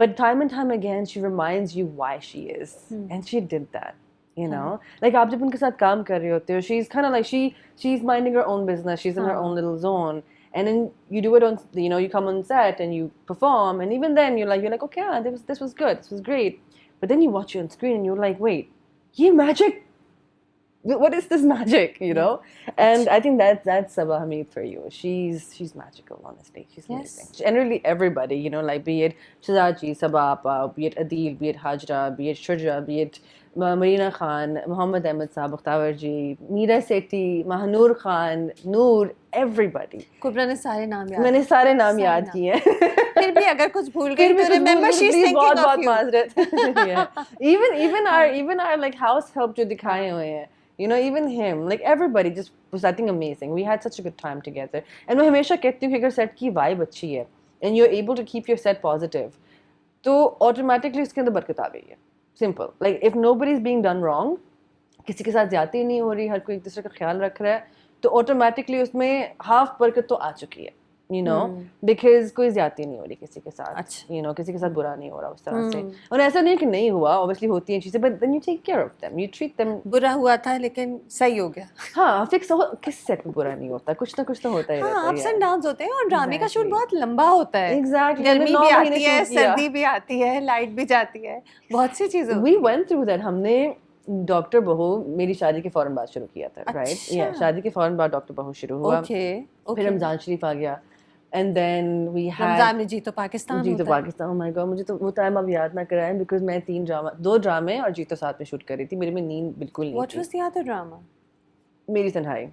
But time and time again she reminds you why she is, and she did that, you know. Like आप जब उनके साथ काम कर रहे होते हो, she's kind of like she's minding her own business, she's in her own little zone, and then you do it on, you know, you come on set and you perform, and even then you're like okay, this was good, this was great, but then you watch you on screen and you're like, wait, ye magic, what is this magic, you know? And I think that's Sabah Hamid for you. She's magical, honestly. She's amazing. Generally everybody, you know, like be it Shazaji, Sabah Appa, be it Adil, be it Hajra, be it Shurja, be it Marina Khan, Muhammad Ahmed Saab Bakhtawarji, Meera Sethi, Mahanur Khan, Noor, everybody. कुबरा ने सारे नाम याद. मैंने सारे नाम याद किए हैं. फिर भी अगर कुछ भूल गई तो remember she's thinking of you. Yeah. Even our like house help जो दिखाए हुए हैं, you know, even him, like everybody just was, I think, amazing. We had such a good time together. And मैं हमेशा कहती हूँ कि अगर set की vibe अच्छी है and you're able to keep your set positive, तो automatically उसके अंदर बरकत आ गई है. Simple. Like if nobody's being done wrong, किसी के साथ ज्यादती नहीं हो रही, हर कोई एक दूसरे का ख्याल रख रहा है, तो automatically उसमें half बरकत तो आ चुकी है, you know, because कोई ज्यादती नहीं हो रही किसी के साथ, you know, किसी के साथ बुरा नहीं हो रहा उस तरह से. और ऐसा नहीं कि नहीं हुआ, obviously होती हैं चीजें, but then you take care of them, you treat them. बुरा हुआ था लेकिन सही हो गया. हाँ, फिक्स हो, किस सेट में बुरा नहीं होता, कुछ ना कुछ तो होता ही रहता है. हाँ, ups and downs होते हैं और ड्रामे का शूट बहुत लंबा होता है. Exactly. गर्मी भी आती है, सर्दी भी आती है, लाइट भी जाती है, बहुत सी चीजें. We went through that. हमने डॉक्टर बहू मेरी शादी के फ़ौरन बाद शुरू किया था, राइट? अच्छा। या शादी के फ़ौरन बाद डॉक्टर बहू शुरू हुआ। Okay. फिर Okay. रमज़ान शरीफ आ गया, and then we Ramzan had में जी तो पाकिस्तान जी तो होता है। पाकिस्तान। ओह माय गॉड, मुझे तो वो टाइम अब याद ना कराएं, बिकॉज़ मैं 2 ड्रामे और जी तो साथ में शूट कर रही थी। मेरे में नींद बिल्कुल नहीं What थी। was the other drama? मेरी तन्हाई,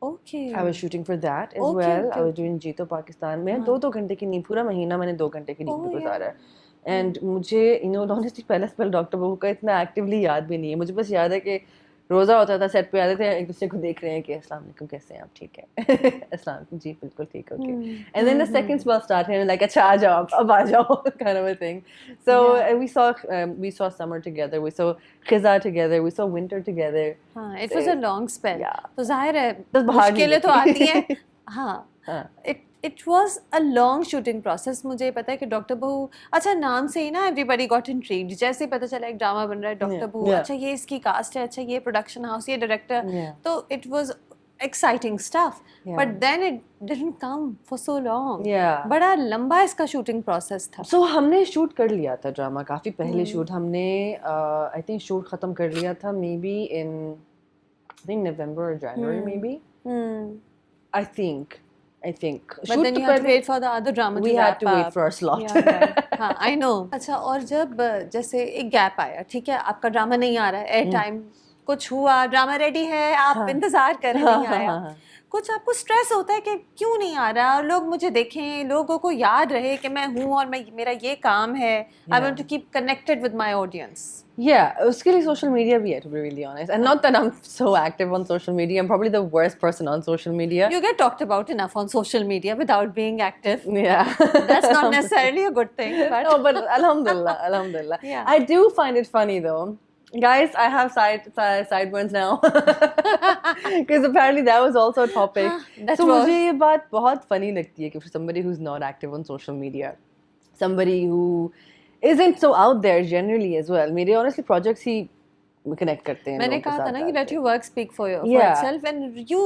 Okay. I was shooting for that as Okay, well. okay, I was okay. doing जीतो पाकिस्तान में हाँ। 2-2 घंटे की नींद, पूरा महीना मैंने 2 घंटे की नींद Oh, में yeah. गुजारा है। एंड मुझे ऑनेस्टली पहला स्पेल डॉक्टर बहू का इतना एक्टिवली याद भी नहीं है। मुझे बस याद है कि रोज़ा होता था, सेट पे आते थे, एक दूसरे को देख रहे हैं कि अस्सलाम वालेकुम, कैसे हैं आप, ठीक है? अस्सलाम वालेकुम, जी बिल्कुल ठीक, okay. And then the second spell started and like अच्छा आ जाओ अब आ जाओ kind of a thing. So we saw summer together, we saw खिज़ा together, we saw winter together. हाँ, it was a long spell. Yeah. तो जाहिर है बस बाहर नहीं मुश्किलें तो निकली। आती हैं। हाँ, हाँ। it was a long shooting process. मुझे पता है कि डॉक्टर बहू, अच्छा नाम से ही ना everybody got intrigued. जैसे ही पता चला एक ड्रामा बन रहा है डॉक्टर Yeah, बहू, yeah. अच्छा ये इसकी कास्ट है, अच्छा ये प्रोडक्शन हाउस, ये डायरेक्टर, Yeah. तो it was exciting stuff. Yeah. But then it didn't come for so long. Yeah. बड़ा लंबा इसका shooting process था. सो हमने शूट कर लिया था ड्रामा, काफ़ी पहले शूट हमने आई थिंक शूट ख़त्म कर लिया था, may be in I think November और January, maybe I think But then you had to wait for the other drama we to had wrap to wait up. for our slot. Yeah, right. हाँ, I know. अच्छा, और जब जैसे एक gap आया, ठीक है, आपका ड्रामा नहीं आ रहा है, एयर टाइम कुछ हुआ, ड्रामा रेडी है, आप इंतजार कर रहे हैं, नहीं आया, कुछ आपको स्ट्रेस होता है कि क्यों नहीं आ रहा, और लोग मुझे देखें, लोगों को याद रहे कि मैं हूँ और मैं मेरा ये काम है, I want to keep connected with my audience. Yeah, उसके लिए social media भी है, to be really honest. And not that I'm so active on social media. I'm probably the worst person on social media. You get talked about enough on social media without being active. Yeah. That's not necessarily a good thing, but No, but alhamdulillah, alhamdulillah. Yeah. I do find it funny though. Guys, I have sideburns now. Because apparently that was also a topic. that So was. मुझे ये बात बहुत funny लगती है कि for somebody who's not active on social media, somebody who isn't so out there generally as well. मेरे honestly projects ही connect करते हैं. मैंने लोगों के कहा था साथ ना कि आके. let your work speak for Yeah. itself, and you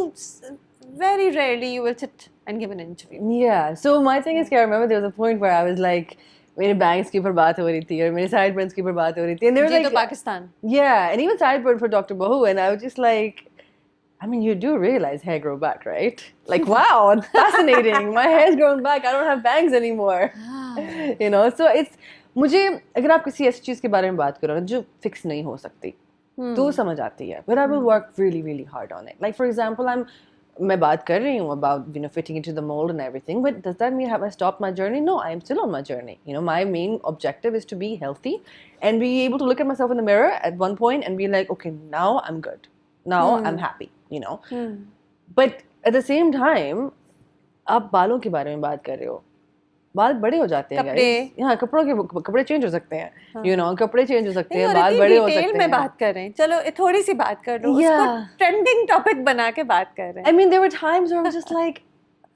very rarely you will sit and give an interview. Yeah. So my thing is, I remember there was a point where I was like, मेरे bangs के ऊपर बात हो रही थी और मेरे sideburns के ऊपर बात हो रही थी, and they were ji like, तो Pakistan. yeah, and even sideburn for Dr. Bahu, and I was just like, I mean, you do realize hair grow back, right? Like, wow, it's fascinating. My hair's grown back. I don't have bangs anymore. You know, so it's मुझे अगर आप किसी ऐसी चीज़ के बारे में बात करो ना जो फिक्स नहीं हो सकती तो समझ आती है, but I will work really really hard on it. Like for example, मैं बात कर रही हूँ about fitting into the mold and everything, but does that mean have I stopped my journey? No, I am still on my journey. My main objective is to be healthy and be able to look at myself in the mirror at one point and be like, okay, now I'm good. Now I'm happy, But at the same time, आप बालों के बारे में बात कर रहे हो, बाल बड़े हो जाते हैं guys. हाँ, कपड़े चेंज हो सकते हैं, कपड़े चेंज हो सकते हैं, बाल बड़े हो सकते हैं. में बात कर रहे हैं, चलो थोड़ी सी बात कर लो, उसको ट्रेंडिंग टॉपिक बना के बात कर रहे हैं. I mean, there were times where I was just like,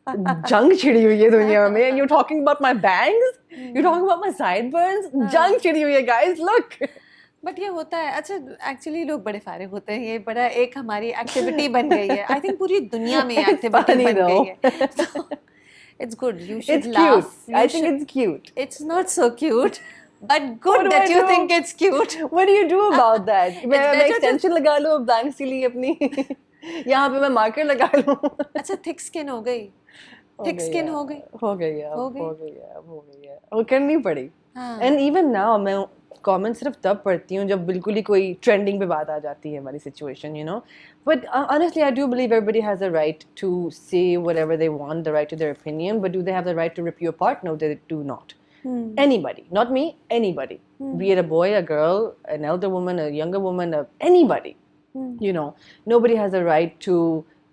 जंग छिड़ी हुई है दुनिया में, and you're talking about my bangs, you're talking about my sideburns, जंग छिड़ी हुई है guys, look. बट ये होता है. अच्छा, एक्चुअली लोग बड़े फारे होते हैं, ये बड़ा एक हमारी एक्टिविटी बन गई है. आई थिंक पूरी दुनिया में एक्टिविटी बन गई है. It's good. You should it's laugh. Cute. I think it's cute. It's not so cute, but good that you think it's cute. What do you do about that? मैं extension लगा लूँ bangs के लिए अपनी, यहाँ पे मैं marker लगा लूँ. अच्छा, thick skin हो गई. Thick skin हो गई. हो गई है. वो करनी पड़ी. And even now मैं कमेंट सिर्फ तब पढ़ती हूँ जब बिल्कुल ही कोई ट्रेंडिंग पे बात आ जाती है हमारी situation, But honestly, I do believe everybody has a right to say whatever they want, the right to their opinion, but do they have the right to rip you apart? No, they do not. Anybody, not me, anybody. Be it a boy, a girl, an elder woman, a younger woman, anybody. Nobody has a right to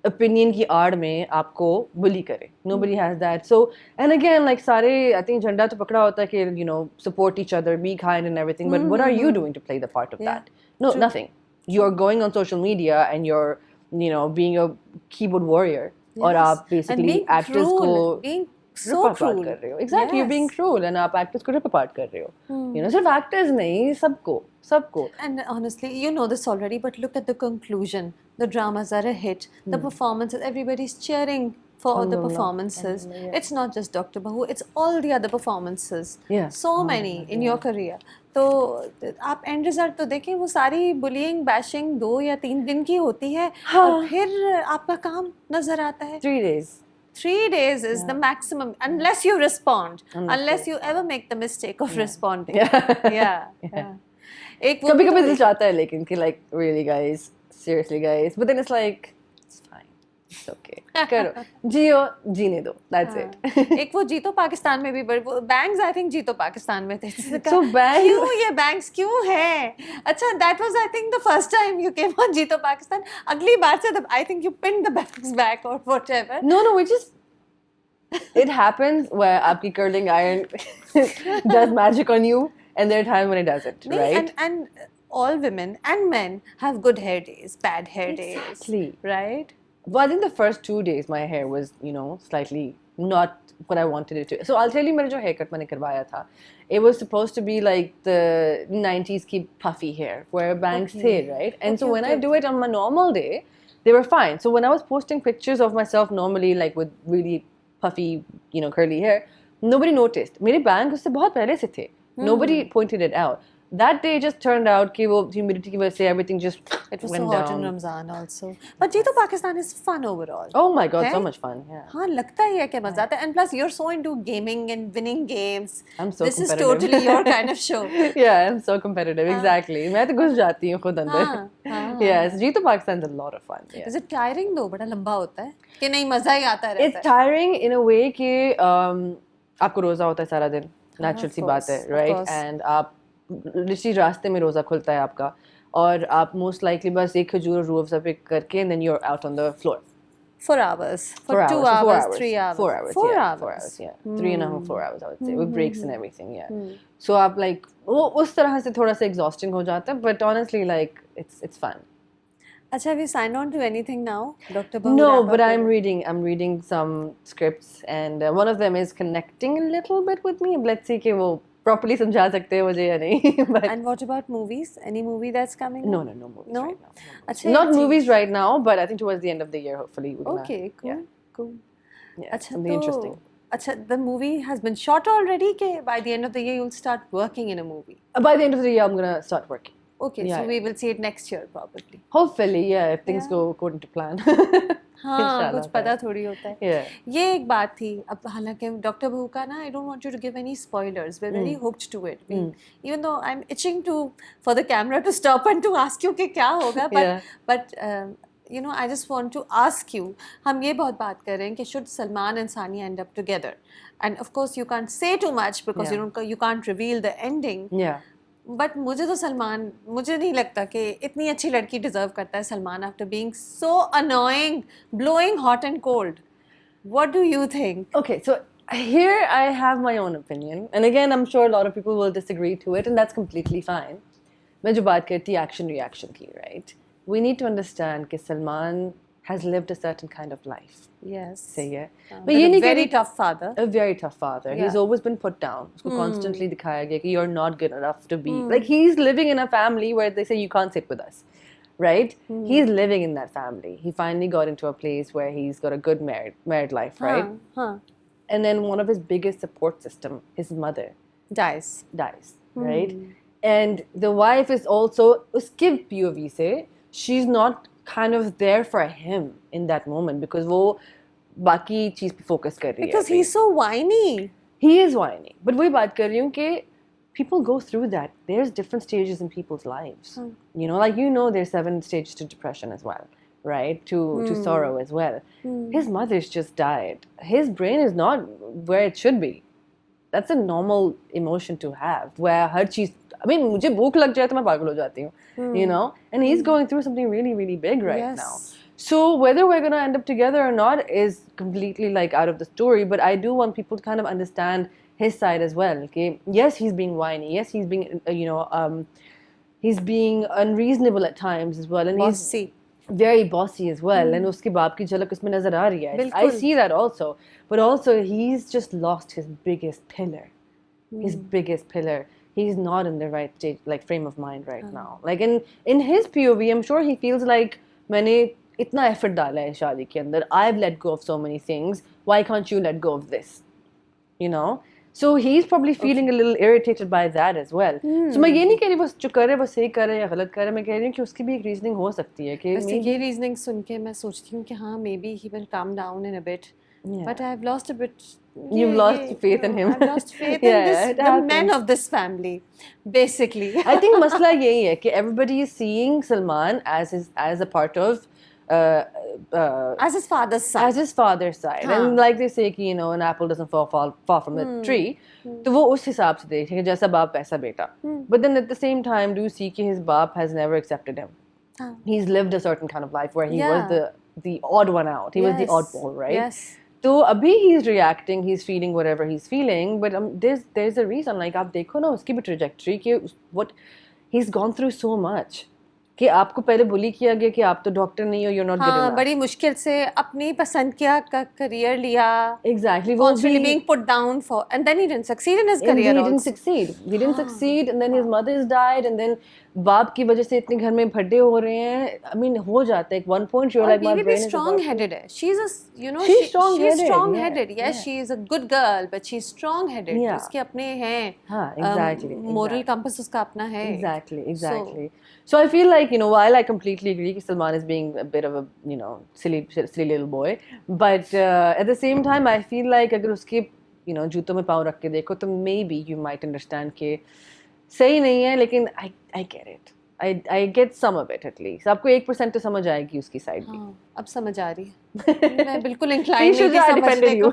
opinion की आड़ में आपको bully करे. Nobody has that. So, and again, like सारे, I think झंडा तो पकड़ा होता है कि support each other, be kind and everything. But what are you doing to play the part of that? No, nothing. You're going on social media and you're, being a keyboard warrior. और आप basically actors को being so cruel कर रहे हो. Exactly, you're being cruel and आप actors को rip apart कर रहे हो. सिर्फ actors नहीं, सबको. And honestly, you know this already, but look at the conclusion. The dramas are a hit. The performances, everybody's cheering for the Alhamdulillah. performances. Alhamdulillah, yeah. It's not just Dr. Bahu, it's all the other performances. Yeah. So many in your career. तो आप and result तो देखें, वो सारी bullying bashing 2 या 3 दिन की होती है, और फिर आपका काम नजर आता है. 3 days. 3 days is the maximum, unless you respond, unless you ever make the mistake of responding. Yeah. एक वो कभी भी कभी तो दिल चाहता है लेकिन कि like really guys, seriously guys, but then it's like it's fine, it's okay, करो, जियो, जीने दो, that's it. एक वो जीतो पाकिस्तान में भी बड़े बैंग्स, आई थिंक जीतो पाकिस्तान में थे. So bangs- क्यों ये बैंग्स क्यों है? अच्छा, that was I think the first time you came on जीतो पाकिस्तान. अगली बार से I think you pin the bangs back और whatever. No, we just it happens where आपकी curling iron does magic on you, and there are times when it doesn't, right? And all women and men have good hair days, bad hair days, Exactly. right? Well, I think the first 2 days my hair was, slightly not what I wanted it to. So I'll tell you, मेरा जो haircut मैंने करवाया था, it was supposed to be like the 90s की puffy hair, where bangs थे, right? And so when I do it on my normal day, they were fine. So when I was posting pictures of myself normally, like with really puffy, curly hair, nobody noticed. मेरे bangs उससे बहुत पहले से थे. Nobody pointed it out. That day just turned out कि वो humidity की वजह से everything just It was went so hot down. in Ramzan also. But Jeeto Pakistan is fun overall. Oh my God, so है? much fun. Yeah. हाँ, लगता ही है कि मजा आता है. And plus you're so into gaming and winning games. I'm so This is competitive. totally your kind of show. Yeah, I'm so competitive. Exactly. मैं तो घुस जाती हूँ खुद अंदर. हाँ. Yes, जीतो Pakistan is a lot of fun. Yeah. Is it tiring though? बड़ा लंबा होता है कि नहीं, मजा ही आता रहता It's tiring in a way कि आपको रोजा होता है सारा दिन. Natural सी बात है, of right? course. And आप literally रास्ते में रोजा खुलता है आपका, और आप most likely बस एक खजूर और रूह अफ़ज़ा पे करके and then you're out on the floor. For hours. For 4 2 hours, hours, 4 3 hours. 4 hours. 4 yeah, hours. 4 hours. Yeah. 3.5 4 hours I would say with breaks and everything. Yeah. So आप like वो उस तरह से थोड़ा सा exhausting हो जाता है, but honestly like it's fun. अच्छा, have you signed on to anything now, Dr. Bahu? No, wrap up but with I'm reading some scripts, and one of them is connecting a little bit with me. Let's see कि वो properly समझा सकते हैं मुझे या नहीं. But And what about movies? Any movie that's coming? no up? movies No? right now. अच्छा, Not एक movies right now, but I think towards the end of the year, hopefully we're gonna. Okay, cool. Yeah, Cool. yeah, अच्छा, something interesting. अच्छा, the movie has been shot already. के by the end of the year you'll start working in a movie. By the end of the year, I'm gonna start working. Okay, Yeah, so we will see it next year probably. Hopefully, yeah, if things go according to plan. हाँ, Inshallah, कुछ पता थोड़ी होता है. Yeah. ये एक बात थी. अब हालांकि डॉक्टर बहू का ना, I don't want you to give any spoilers. We're very hooked to it. Even though I'm itching for the camera to stop and to ask you कि क्या होगा, but I just want to ask you. हम ये बहुत बात कर रहे हैं कि should Salman and Sania end up together? And of course you can't say too much because you can't reveal the ending. Yeah. But मुझे नहीं लगता कि इतनी अच्छी लड़की डिजर्व करता है Salman after being so annoying, blowing hot and cold. What do you think? Okay, so here I have my own opinion, and again I'm sure a lot of people will disagree to it, and that's completely fine. मैं जो बात करती action reaction की, right? We need to understand कि Salman has lived a certain kind of life. Yes. सही है. But ये a नहीं very कि- tough father. A very tough father. He's always been put down. उसको constantly दिखाया गया कि you're not good enough to be. Like he's living in a family where they say you can't sit with us, right? He's living in that family. He finally got into a place where he's got a good married life, right? हाँ. And then one of his biggest support system, his mother, Dies. right? And the wife is also उसके POV से she's not kind of there for him in that moment because वो बाकी चीज पे focus कर रही है. Because he's so whiny. He is whiny. But वही बात कर रही हूँ कि people go through that. There's different stages in people's lives. There's 7 stages to depression as well, right? To sorrow as well. His mother's just died. His brain is not where it should be. That's a normal emotion to have. Where हर चीज, मुझे भूख लग जाए तो मैं पागल हो जाती हूँ, And he's going through something really, really big right now. So whether we're going to end up together or not is completely like out of the story, but I do want people to kind of understand his side as well. Okay, yes, he's being whiny. Yes, he's being he's being unreasonable at times as well, and Bossy. he's very bossy as well. And उसके बाप की झलक उसमें नजर आ रही है. I see that also, but also he's just lost his biggest pillar. His biggest pillar. He's not in the right state, like frame of mind right now. Like in his POV, I'm sure he feels like मैंने इतना effort डाला है शादी के अंदर, I've let go of so many things, why can't you let go of this, you know? So he's probably feeling a little irritated by that as well. So मैं ये नहीं कह रही बस जो करे बस सही करे या गलत करे, मैं कह रही हूँ कि उसकी भी एक रीजनिंग हो सकती है कि वैसे ये रीजनिंग सुन के मैं सोचती हूँ कि हाँ may be he will calm down in a bit, but I have lost a bit. You've lost faith in him. I've lost faith Yeah, in this, it the happens. men of this family, basically. I think मसला यही है कि everybody is seeing Salman as a part of As his father's son. as his father's side, and like they say कि you know an apple doesn't fall far from the tree, तो वो उस हिसाब से देखे कि जैसा बाप वैसा बेटा. But then at the same time do you see कि his बाप has never accepted him. He's lived a certain kind of life where he was the odd one out. He was the oddball, right? Yes. तो अभी he's reacting, he's feeling whatever he's feeling, but there's a reason. Like आप देखो ना उसकी भी trajectory कि what he's gone through so much. कि आपको पहले बुली किया गया कि आप तो डॉक्टर नहीं हो, you're not good enough. बड़ी मुश्किल से अपनी पसंद किया का करियर लिया. Exactly. Constantly being put down for, and then he didn't succeed in his career. He didn't succeed. He didn't succeed, and then his mother's died, and then बाप की वजह से इतने घर में भड्डे हो रहे हैं. I mean हो जाता है. At one point you're like my brain is strong-headed है. She's a, you know, she's strong-headed. She's strong-headed. Yes, she is a good girl, but she's strong-headed. उसके अपने हैं. हाँ, exactly. Moral compass उसका अपना है. Exactly. So I feel like, you know, while I completely agree that Salman is being a bit of a, you know, silly little boy, but at the same time I feel like अगर उसके, you know, जूतों में पाँव रख के देखो तो maybe you might understand कि सही नहीं है, लेकिन I get it. I get some of it at least. आपको 1% तो समझ आएगी उसकी साइड भी. अब समझ आ रही है. मैं बिल्कुल inclined नहीं थी समझने को.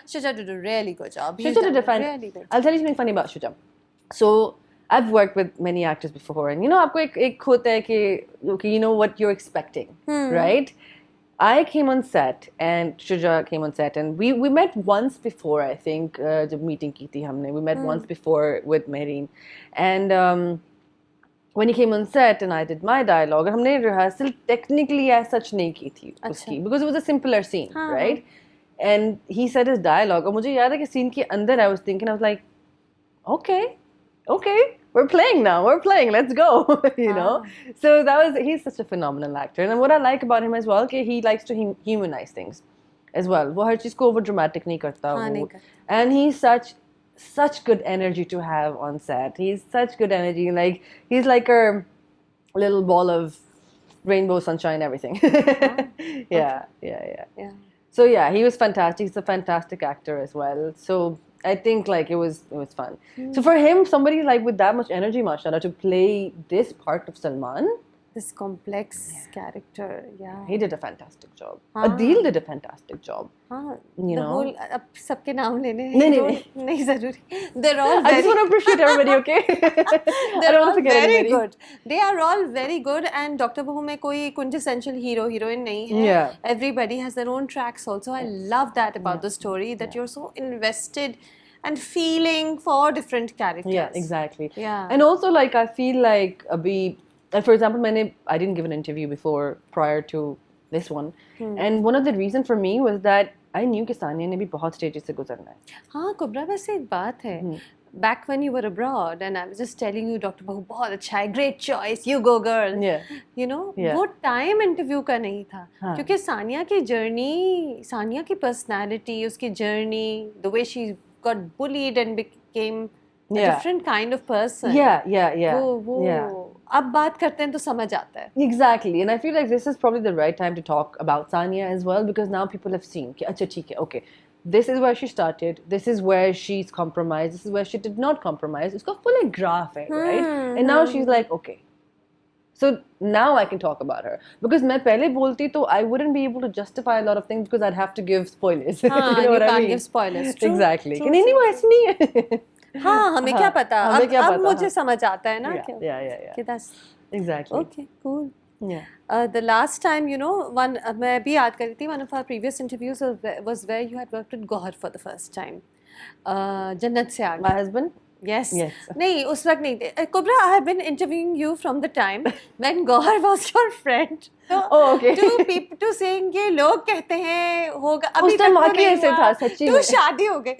Shuja did a really good job. Shuja did a really good. I'll tell you something funny about Shuja. So I've worked with many actors before, and you know, आपको एक होता है कि okay, you know what you're expecting, right? I came on set, and Shuja came on set, and we met once before, I think, जब meeting की थी हमने. We met once before with Mehreen, and when he came on set and I did my dialogue, हमने rehearsal technically as such नहीं की थी उसकी, because it was a simpler scene, right? And he said his dialogue, और मुझे याद है कि scene के अंदर I was thinking, I was like, okay, we're playing now, let's go, you know? So he's such a phenomenal actor, and what I like about him as well, कि he likes to humanize things as well. वो हर चीज़ को over dramatic नहीं करता, and he's such good energy to have on set. He's such good energy, like he's like a little ball of rainbow sunshine, everything. Yeah. So yeah, he was fantastic. He's a fantastic actor as well. So I think like it was fun. So for him, somebody like with that much energy, mashallah, to play this part of Salman, this complex character, he did a fantastic job. Adil did a fantastic job. You know, whole, अब सबके नाम लेने नहीं ज़रूरी. They're all very, I just want to appreciate everybody, okay? They're all very good. They are all very good, and Dr. Bahu में कोई quintessential hero heroine नहीं है. Yeah. Everybody has their own tracks also. I love that about the story, that you're so invested and feeling for different characters. Yeah, exactly. Yeah. And also like I feel like for example, I didn't give an interview before prior to this one, and one of the reason for me was that I knew कि सानिया ने भी बहुत stages से गुजरना है. हाँ कुबरा, वैसे एक बात है. Back when you were abroad, and I was just telling you, Dr. Bahu बहुत अच्छा है, great choice, you go girl. Yeah. You know, वो time interview का नहीं था, क्योंकि सानिया की journey, सानिया की personality, उसकी journey, the way she got bullied and became a different kind of person. Yeah. वो अब बात करते हैं तो समझ आता है. Exactly, and I feel like this is probably the right time to talk about Sania as well, because now people have seen कि अच्छा ठीक है, okay, this is where she started, this is where she's compromised, this is where she did not compromise. उसका full एक graph है, right? And now she's like, okay, so now I can talk about her, because मैं पहले बोलती तो I wouldn't be able to justify a lot of things because I'd have to give spoilers. You can't give spoilers. True. Exactly. नहीं वो ऐसे नहीं है. हाँ हमें क्या पता, अब मुझे समझ आता है ना. Yeah. That's exactly. Okay, cool. Yeah. The last time, you know, मैं भी याद कर रही थी, one of our previous interviews was where you had worked with Gohar for the first time. जन्नत से आगे. My husband? Yes. Yes. नहीं, उस वक्त नहीं थे. Kubra, I have been interviewing you from the time when Gohar was your friend. Oh, okay. To saying कि लोग कहते हैं होगा, अभी उस टाइम आके ऐसे था सच्ची में. तू शादी हो गई.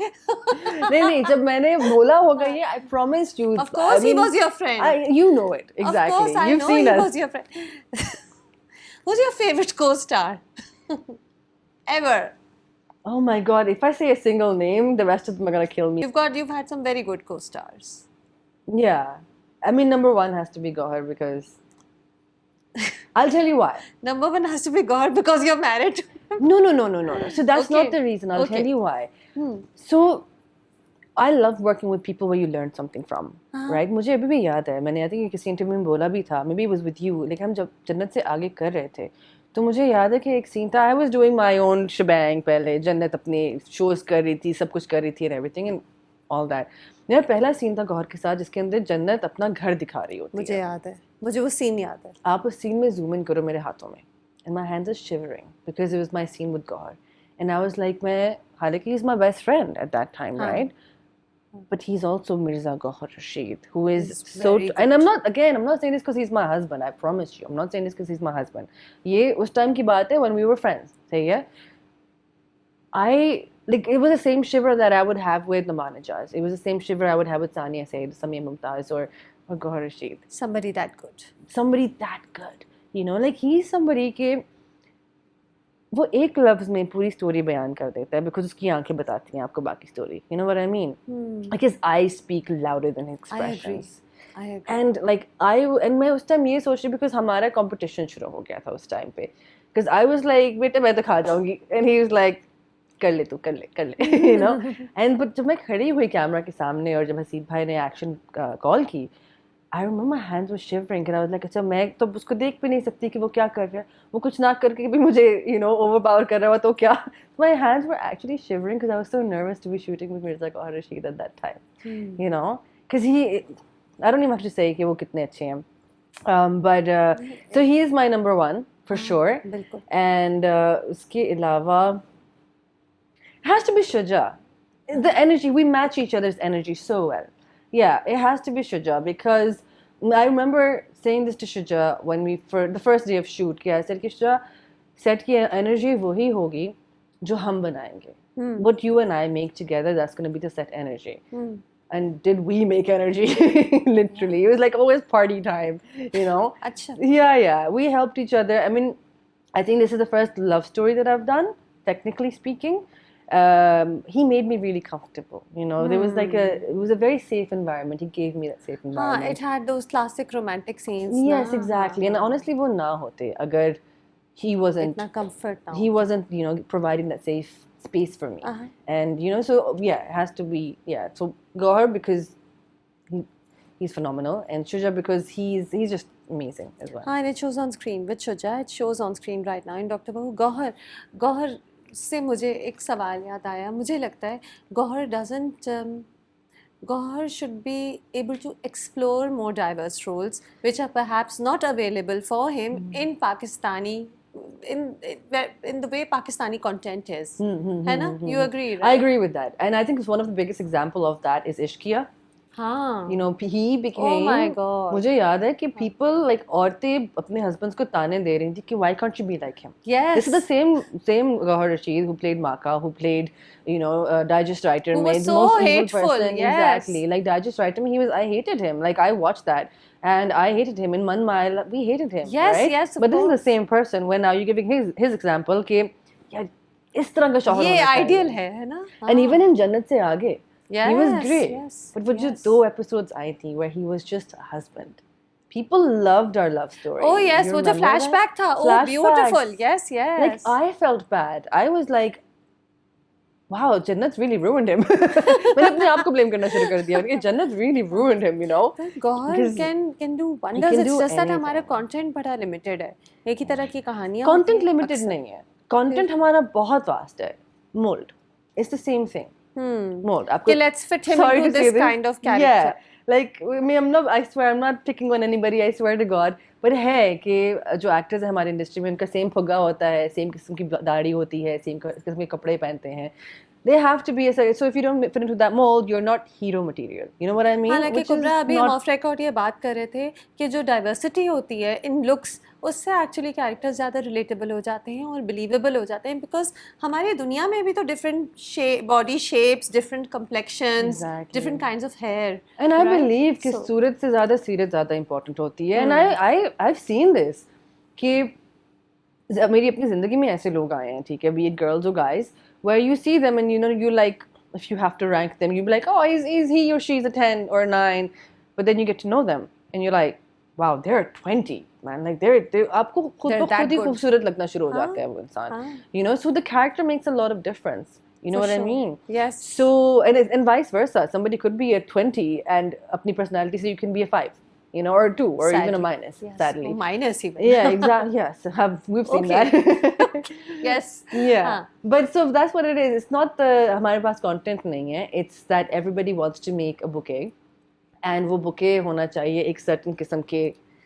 नहीं जब मैंने बोला होगा ये, I promised you. Of course, he was your friend. You know it exactly. Of course, I You've know seen he us. was your friend. Who's your favorite co-star ever? Oh my God, if I say a single name, the rest of them are gonna kill me. You've had some very good co-stars. Yeah. I mean, number one has to be Gauhar because I'll tell you why. Number one has to be God because you're married to him. No. So that's Okay. not the reason. I'll Okay. tell you why. So I love working with people where you learn something from, right? मुझे अभी भी याद है, मैंने I think किसी interview में बोला भी था, maybe it was with you, लेकिन हम जब जन्नत से आगे कर रहे थे, तो मुझे याद है कि एक सीन था, I was doing my own shebang पहले, जन्नत अपने shows कर रही थी, सब कुछ कर रही थी and everything and all that. मेरा पहला सीन था गौहर के साथ जिसके अंदर जन्नत अपना घर दिखा रही होती मुझे है. याद है, मुझे वो सीन याद है. आप उस सीन में zoom in करो मेरे हाथों में, and my hands are shivering because it was my scene with Gauhar, and I was like, मैं हालांकि he's my best friend at that time, right? But he's also Mirza Gauhar Rashid, who is He's so. very And I'm not saying this because he's my husband. I promise you, I'm not saying this because he's my husband. ये उस time की बात है when we were friends. सही है? It was the same shiver that I would have with Naman Ijaz. It was the same shiver I would have with Sania Said, Samia Mumtaz, or Gauhar Rashid. Somebody that good. Somebody that good. You know, like he's somebody के वो एक लफ्ज में पूरी story बयान कर देता है because उसकी आंखें बताती हैं आपको बाकी story. You know what I mean? Like his eyes speak louder than his expressions. I agree. And like मैं उस टाइम ये सोच रही because हमारा competition शुरू हो गया था उस टाइम पे. Because I was like, बेटे मैं तो खा जाऊंगी, and he was like, कर ले तू, कर ले, you know. And but जब मैं खड़ी हुई कैमरा के सामने और जब हसीब भाई ने एक्शन कॉल की, I remember my hands were shivering and I was like, अच्छा मैं तो उसको देख भी नहीं सकती कि वो क्या कर रहा है, वो कुछ ना करके भी मुझे overpower कर रहा हुआ तो क्या. My hands were actually shivering because I was so nervous to be shooting with Mirza Gauhar Rashid at that time, you know, because I don't even have to say कि वो कितने अच्छे हैं, but so he is my number one for sure. बिल्कुल. And उसके अलावा it has to be Shuja. The energy, we match each other's energy so well. Yeah, it has to be Shuja because I remember saying this to Shuja when for the first day of shoot. I said कि Shuja, set की energy वही होगी जो हम बनाएंगे. What you and I make together, that's going to be the set energy. And did we make energy? Literally, it was like always party time, you know. अच्छा. Yeah, we helped each other. I mean, I think this is the first love story that I've done, technically speaking. He made me really comfortable, you know. There was it was a very safe environment. He gave me that safe environment. It had those classic romantic scenes. Yes, exactly. And honestly, वो ना होते अगर he wasn't इतना comfort ना. he wasn't, providing that safe space for me. And so yeah, it has to be, yeah. So Gauhar because he's phenomenal, and Shuja because he's just amazing as well. And it shows on screen with Shuja. It shows on screen right now in Dr. Bahu. Gauhar से मुझे एक सवाल याद आया. मुझे लगता है Gauhar should be able to explore more diverse roles which are perhaps not available for him in Pakistani, in the way Pakistani content is. है ना? You agree, right? I agree with that, and I think one of the biggest example of that is Ishqiya. हाँ. He became. Oh my God. मुझे याद है कि people like औरतें अपने husbands को ताने दे रही थी कि why can't you be like him? Yes. This is the same Gauhar Rashid who played Maka, who played Digest Writer, Who made was the so most evil hateful, person. yes. Exactly, like Digest Writer. I hated him. Like I watched that. And I hated him in Manmail. We hated him. Yes, right? yes, of But this is course. the same person. When now you're giving his example कि यार इस तरह का शौहर ये होना चाहिए. ideal है ना? And even in Jannat Se Aage, he was Yes, great. yes, But वो जो yes. 2 episodes आई थी where he was just a husband, people loved our love story. Oh yes, You वो जो remember that? flashback था. Oh, Flashbacks. beautiful. Yes, yes. Like I felt bad. I was like, wow, Jannat's really ruined him. मैंने अपने आप को blame करना शुरू कर दिया. Okay, Jannat really ruined him, you know. Gauhar Because can do wonders. can It's do just that anything. हमारा content बड़ा limited है. एक ही तरह की कहानियाँ. Content होती हैं limited अक्सर. नहीं है. Content हमारा बहुत vast है. Mold. It's the same thing. Mold. आपको Okay, let's fit him Sorry into to say this kind of character. Yeah, like I swear I'm not picking on anybody. I swear to God. But है कि जो actors हैं हमारी industry में उनका same फुग्गा होता है, same किस्म की दाढ़ी होती है, same किस्म के कपड़े पहनते हैं. They have to be so if you don't fit into that mold, you're not hero material. You know what I mean? हालांकि Which is कुबरा अभी हम not- ऑफ रिकॉर्ड ये बात कर रहे थे कि जो डाइवर्सिटी होती है इन लुक्स उससे एक्चुअली कैरेक्टर्स ज़्यादा रिलेटेबल हो जाते हैं और बिलीवेबल हो जाते हैं बिकॉज हमारी दुनिया में भी तो different body shapes, different complexions, Exactly. Different kinds of hair. And I believe कि सूरत से ज़्यादा सीरत ज़्यादा important होती है. And I've seen this कि मेरी अपनी ज़िंदगी में ऐसे लोग आए हैं, ठीक है, be it girls or guys, where you see them and you like, if you have to rank them, you'd be like, oh, is he or she's a 10 or a 9, but then you get to know them and you're like, wow, they're 20, man, like they're आपको खुद They're ब that खुद ही good. खूबसूरत लगना शुरू हो हाँ, जाता है वो इंसान, हाँ. so the character makes a lot of difference, you know For what I sure. mean? Yes. So and vice versa, somebody could be a 20 and अपनी personality से you can be a 5, or a 2 or even a Sadly. minus, Yes. sadly. Oh, minus even. Yeah, exactly. Yes, we've seen Okay. that. Yes. Yeah, हाँ. but so that's what it is. It's not the हमारे पास content नहीं है. It's that everybody wants to make a bouquet, and वो bouquet होना चाहिए एक certain किस्म के.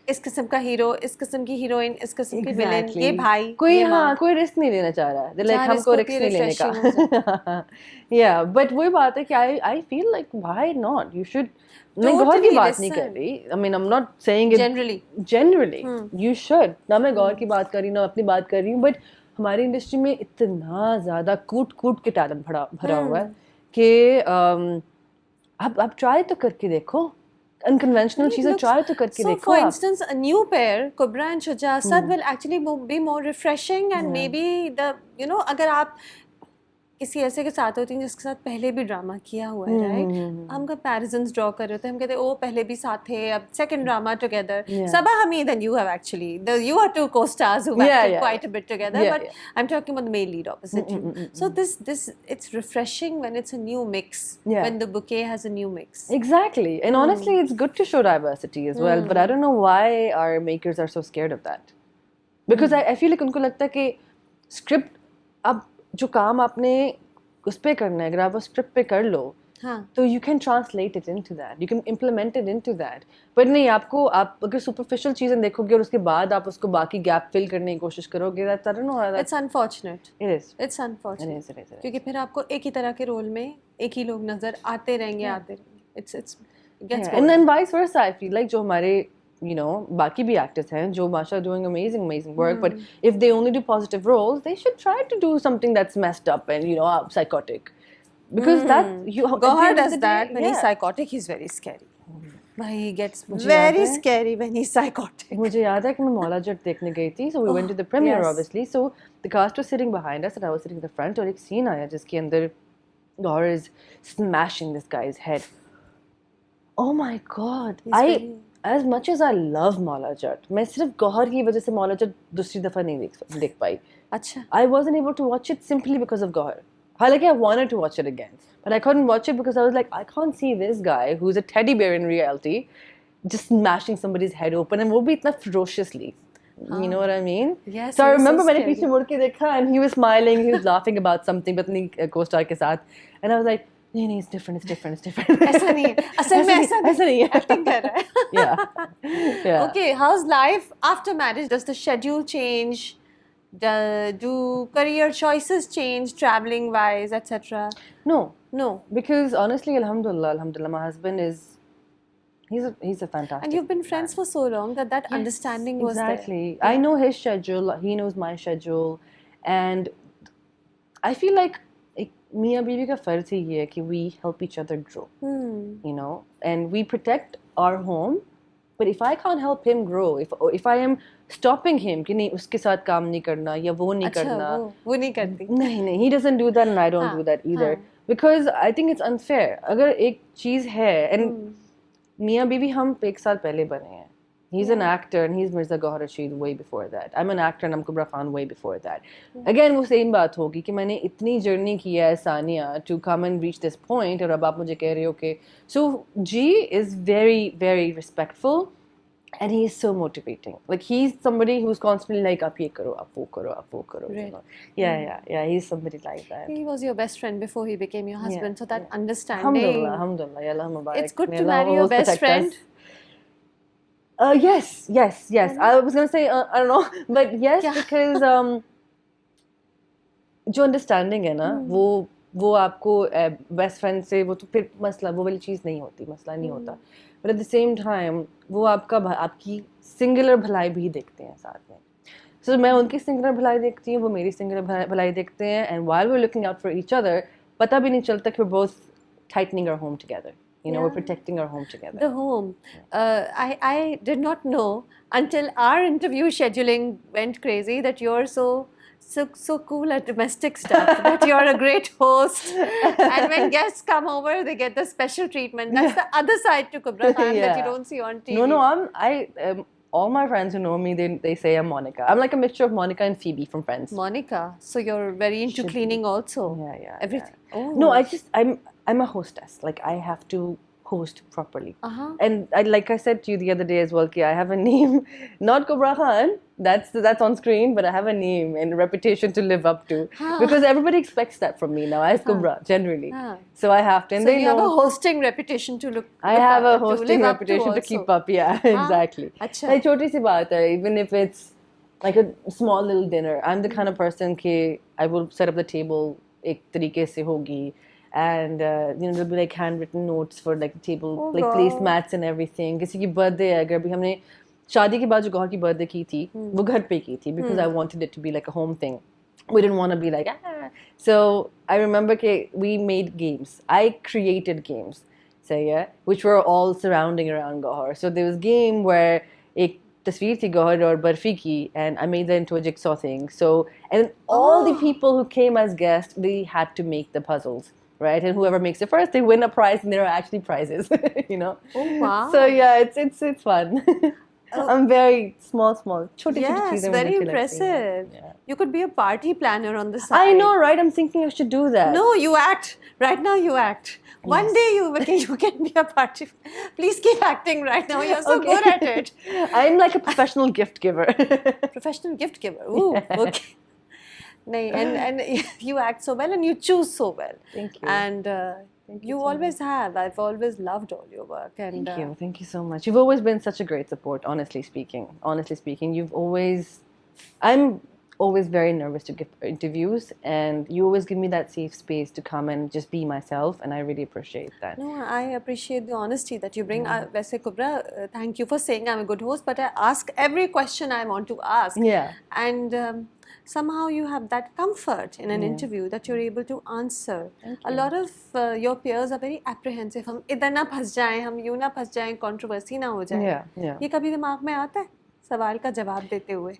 इस किस्म का हीरो, इस किस्म की हीरोइन, इस किस्म की विलेन, ये भाई, कोई ये माँ. हाँ कोई रिस्क नहीं लेना चाह रहा है. They're like जहाँ हमको risk रिस्क होती है, नहीं लेने refreshing हो का. Yeah, but वही बात है कि I feel like why not? You should. मैं गौर की Totally बात नहीं कर listen. रही. I mean, I'm not saying it. Generally. You should. ना मैं गौर की बात कर रही ना अपनी बात कर रही हूँ, but हमारी इंडस्ट्री में इतना ज़्यादा कूट के टैलेंट भरा हुआ है कि आप ट्राई तो करके देखो, अनकन्वेंशनल चीज़ें ट्राई तो करके So, देखो for आप. instance, a new pair, Kubra and Shuja Asad, will actually be more refreshing, and maybe अगर आप किसी ऐसे के साथ होती हैं जिसके साथ पहले भी ड्रामा किया हुआ है, राइट, हम कंपैरिजन्स ड्रॉ कर रहे होते हैं, हम कहते हैं ओ पहले भी साथ थे, अब second drama together. Sabah Hamid and you have actually, you are two co-stars who acted quite a bit together, but I'm talking about the male lead opposite you. So this it's refreshing when it's a new mix, when the bouquet has a new mix. Exactly, and honestly, it's good to show diversity as well. But I don't know why our makers are so scared of that, because I feel like उनको लगता है कि script अब जो काम आपने उस पे करना है, अगर आप वो स्क्रिप्ट पे कर लो, तो you can translate it into that, you can implement it into that. but नहीं, आप अगर superficial चीज़ें देखोगे और उसके बाद आप उसको बाकी gap fill करने की कोशिश करोगे, that's, I don't know how that. It's unfortunate. It is. It's unfortunate. It is. क्योंकि फिर आपको एक ही तरह के रोल में एक ही लोग नजर आते रहेंगे. It gets boring. And then vice versa, I feel like जो हमारे बाकी भी actors हैं जो माशाल्लाह doing amazing work, but if they only do positive roles, they should try to do something that's messed up and psychotic, because that Gauhar does that. When he's psychotic, he's very scary. He gets very scary when he's psychotic. मुझे याद है कि मैं मौला जट देखने गई थी, so we went to the premiere obviously, so the cast was sitting behind us and I was sitting in the front, और एक scene आया जिसके अंदर Gauhar is smashing this guy's head. Oh my God! As much as I love Maula Jatt, मैं सिर्फ गौहर की वजह से मौला जट दूसरी दफ़ा नहीं देख पाई. अच्छा. I wasn't able to watch it simply because of Gauhar. हालांकि I wanted to watch it again, but I couldn't watch it because I was like, I can't see this guy who's a teddy bear in reality just smashing somebody's head open, and वो भी इतना ferociously. You know what I mean? Yes. So I remember मैंने पीछे मुड़ के देखा and he was smiling, he was laughing about something, but अपनी co-star के साथ, and I was like, नहीं, it's different. ऐसा नहीं है, असल में ऐसा नहीं है, acting कर रहा है. Yeah. Okay, how's life after marriage? Does the schedule change? Do career choices change, traveling wise, etc.? No. Because honestly, alhamdulillah, my husband is, he's a fantastic. And you've been friends for so long that understanding was there. Exactly. I know his schedule, he knows my schedule, and I feel like मियाँ बीवी का फ़र्ज़ ही ये है कि we help each other grow, and we protect our home. But if I can't help him grow, if I am stopping him कि नहीं उसके साथ काम नहीं करना या वो नहीं करना, वो नहीं करती. नहीं, he doesn't do that and I don't do that either, because I think it's unfair. अगर एक चीज़ है, and मियाँ बीवी हम 1 साल पहले बने हैं. He's an actor and he's Mirza Gauhar Rashid way before that. I'm an actor and I'm Kubra Khan way before that. Again, वो same बात होगी कि मैंने इतनी journey की है Sania to come and reach this point, और अब आप मुझे कह रहे हो कि so G is very very respectful and he is so motivating. Like he's somebody who's constantly like आप ये करो, आप वो करो. Really? Yeah, he's somebody like that. He was your best friend before he became your husband, so that understanding. Alhamdulillah, ya Allah mubarak. It's good to marry your best friend. Yes. I was gonna say I don't know, but yes, because जो understanding है ना, वो आपको best friend से वो तो फिर मसला वो वाली चीज़ नहीं होती, मसला नहीं होता. But at the same time वो आपकी singular भलाई भी देखते हैं साथ में. So मैं उनकी singular भलाई देखती हूँ, वो मेरी singular भलाई देखते हैं, and while we're looking out for each other, पता भी नहीं चलता कि we're both tightening our home together. You know, we're Yeah. protecting our home together. The home. I did not know until our interview scheduling went crazy that you're so cool at domestic stuff, that you're a great host. And when guests come over, they get the special treatment. That's the other side to Kubra Khan that you Yeah. don't see on TV. No, all my friends who know me, they say I'm Monica. I'm like a mixture of Monica and Phoebe from Friends. Monica, so you're very into Should be. cleaning also. Yeah. Everything. Oh. No, I'm a hostess. Like I have to host properly. Uh-huh. And like I said to you the other day as well, ki I have a name, not Kubra Khan. That's on screen, but I have a name and a reputation to live up to because everybody expects that from me now as Kubra generally. So I have to. And So they you have know a hosting reputation to look. I have a hosting live up reputation to also. keep up. Yeah, exactly. Acha. Like choti si baat hai, even if it's like a small little dinner, I'm the kind of person ki I will set up the table ek tarike se hogi. And there'll be like handwritten notes for like the table, like placemats and everything. किसी की birthday है, अगर अभी हमने शादी के बाद जो गौहर की birthday की थी, वो घर पे की थी because I wanted it to be like a home thing. We didn't want to be like So I remember we made games. I created games, which were all surrounding around Gauhar. So there was a game where एक तस्वीर थी गौहर और बर्फी की, and I made that into a jigsaw thing. So and all the people who came as guests, they had to make the puzzles. Right, and whoever makes it first, they win a prize, and there are actually prizes, you know. Oh wow! So yeah, it's fun. I'm very small, choti Yes, cheezein very mujhe impressive. लगती हैं. Yeah. You could be a party planner on the side. I know, right? I'm thinking I should do that. No, you act. Right now you act. One day you can be a party. Please keep acting right now. You're so good at it. I'm like a professional gift giver. Professional gift giver. Ooh, okay. And you act so well and you choose so well. Thank you. And you so always have. I've always loved all your work. And Thank you so much. You've always been such a great support, honestly speaking. I'm always very nervous to give interviews, and you always give me that safe space to come and just be myself, and I really appreciate that. No, I appreciate the honesty that you bring. Vaise Kubra, thank you for saying I'm a good host, but I ask every question I want to ask. Yeah. And somehow you have that comfort in an interview that you're able to answer. A lot of your peers are very apprehensive. हम इधर ना फंस जाएं, हम यूं ना फंस जाएं, controversy ना हो जाए. Yeah. ये कभी दिमाग में आता है सवाल का जवाब देते हुए?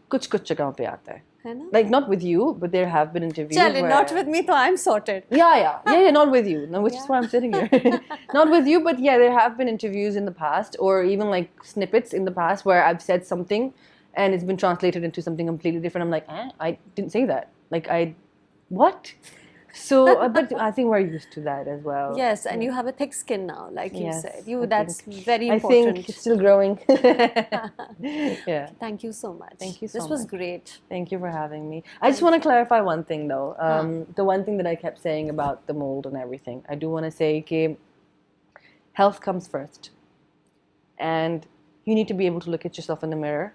कुछ जगहों पे आता है. है ना? Like not with you, but there have been interviews. चल, where... not with me, तो I'm sorted. Yeah, not with you. No, which is why I'm sitting here. Not with you, but yeah, there have been interviews in the past, or even like snippets in the past where I've said something and it's been translated into something completely different. I'm like, I didn't say that. Like what? So, but I think we're used to that as well. Yes, and you have a thick skin now, like you Yes, said. That's think- very I important. think it's still growing. Yeah. Thank you so much. Thank you so This was much. great. Thank you for having me. I just want to clarify one thing though. The one thing that I kept saying about the mold and everything, I do want to say that health comes first. And you need to be able to look at yourself in the mirror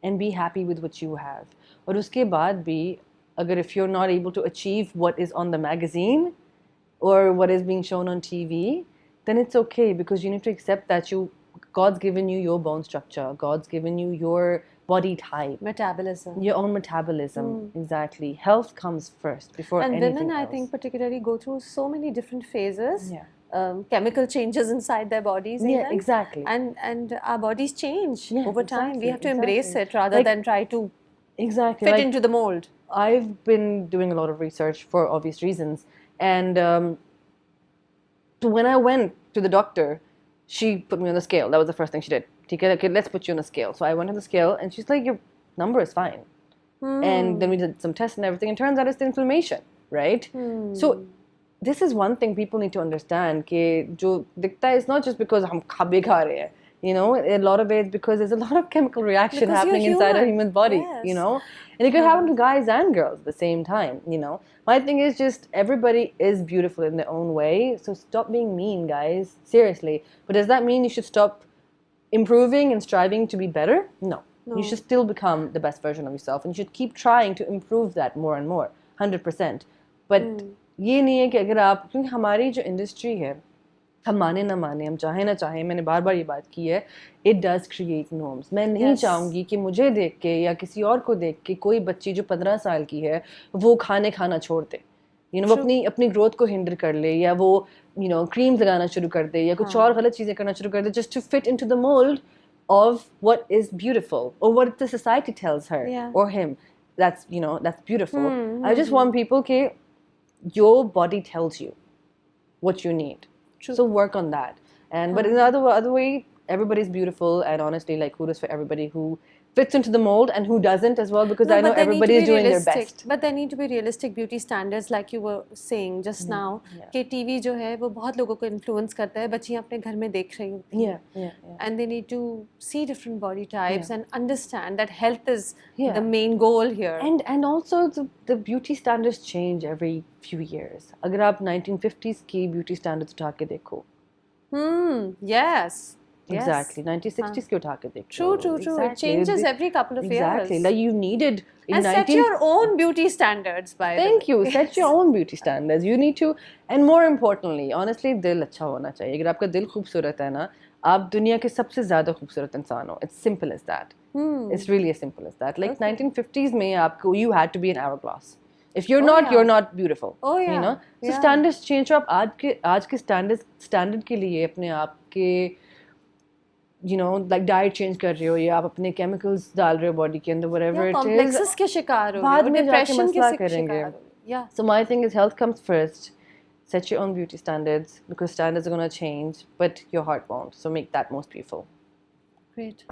and be happy with what you have. और उसके बाद भी अगर if you're not able to achieve what is on the magazine or what is being shown on TV, then it's okay, because you need to accept that God's given you your bone structure, God's given you your body type, Metabolism. your own metabolism. Exactly. Health comes first before And anything women, I else. think, particularly go through so many different phases. Yeah. Chemical changes inside their bodies. Yeah, even. exactly. And our bodies change over time. We exactly, have to embrace exactly. it rather Like- than try to Exactly. fit like, into the mold. I've been doing a lot of research for obvious reasons, and when I went to the doctor, she put me on the scale. That was the first thing she did. Okay, let's put you on a scale. So I went on the scale, and she's like, your number is fine. And then we did some tests and everything, and turns out it's the inflammation, right? So this is one thing people need to understand, कि जो दिखता है is not just because हम खाबे खा रहे हैं. You know, a lot of it is because there's a lot of chemical reaction Because happening you're inside a human. human body, Yes. you know. And it could happen to guys and girls at the same time, you know. My thing is just everybody is beautiful in their own way, so stop being mean, guys. Seriously. But does that mean you should stop improving and striving to be better? No. You should still become the best version of yourself, and you should keep trying to improve that more and more, 100%. But ये नहीं है कि अगर आप, क्योंकि हमारी जो industry है, हम माने ना माने, हम चाहे ना चाहे, मैंने बार बार ये बात की है, it does create norms. मैं नहीं चाहूँगी कि मुझे देख के या किसी और को देख के कोई बच्ची जो 15 साल की है वो खाना छोड़ दे, वो अपनी ग्रोथ को हिंडर कर ले, या वो क्रीम्स लगाना शुरू कर दे या कुछ और गलत चीज़ें करना शुरू कर दे just to fit into the mold of what is beautiful or what the society tells her or him that's beautiful. I just want people ke your body tells you what you need. True. So work on that. And but in the other way, everybody's beautiful, and honestly, like kudos for everybody who fits into the mold and who doesn't as well, because I know everybody is doing their best. But there need to be realistic beauty standards, like you were saying just now. कि TV जो है वो बहुत लोगों को influence करता है, बच्चियाँ अपने घर में देख रही होती हैं. Yeah. And they need to see different body types and understand that health is the main goal here. And also the beauty standards change every few years. अगर आप 1950s की beauty standards उठा के देखो. Yes. Exactly. 1960s के उठा के देखो. True. Exactly. It changes every couple of years. Exactly. Like you needed and set your own beauty standards, by the way. Thank you. Set your own beauty standards. You need to, and more importantly, honestly, दिल अच्छा होना चाहिए. अगर आपका दिल खूबसूरत है ना, आप दुनिया के सबसे ज़्यादा खूबसूरत इंसान हो. It's simple as that. It's really as simple as that. Like 1950s में आपको you had to be an hourglass. If you're not, you're not beautiful. Oh yeah. You know. So standards change. आप आज के standard के लिए अपने आप के like diet change कर रहे हो या आप अपने chemicals डाल रहे हो body के अंदर, whatever it is. Complexes के शिकार हो रहे हो, depression के शिकार हो. Yeah. So my thing is health comes first. Set your own beauty standards, because standards are going to change, but your heart won't. So make that most beautiful. Great.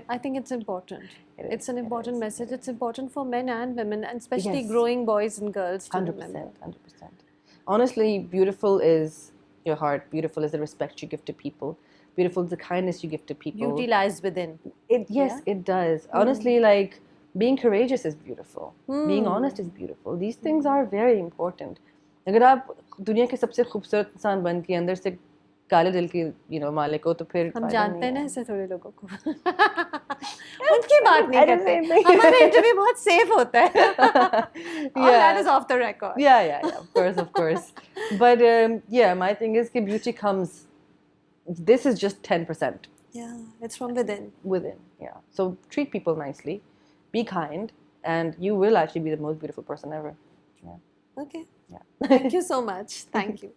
I think it's important. It's an important message. It's important for men and women, and especially growing boys and girls to 100%, remember. 100%. Honestly, beautiful is your heart. Beautiful is the respect you give to people. Beautiful is the kindness you give to people. Beauty lies within. It does. Honestly, like being courageous is beautiful. Being honest is beautiful. These things are very important. अगर आप दुनिया के सबसे खूबसूरत इंसान बन के अंदर से काले दिल की मालिक हो, तो फिर हम जानते हैं ना ऐसे थोड़े लोगों को. उनकी बात नहीं करते. हमारा इंटरव्यू बहुत सेफ होता है. All that is off the record. Yeah. Of course. But my thing is that beauty comes. This is just 10%. Yeah, it's from within. Within, yeah. So treat people nicely, be kind, and you will actually be the most beautiful person ever. Yeah. Okay. Yeah. Thank you so much. Thank you.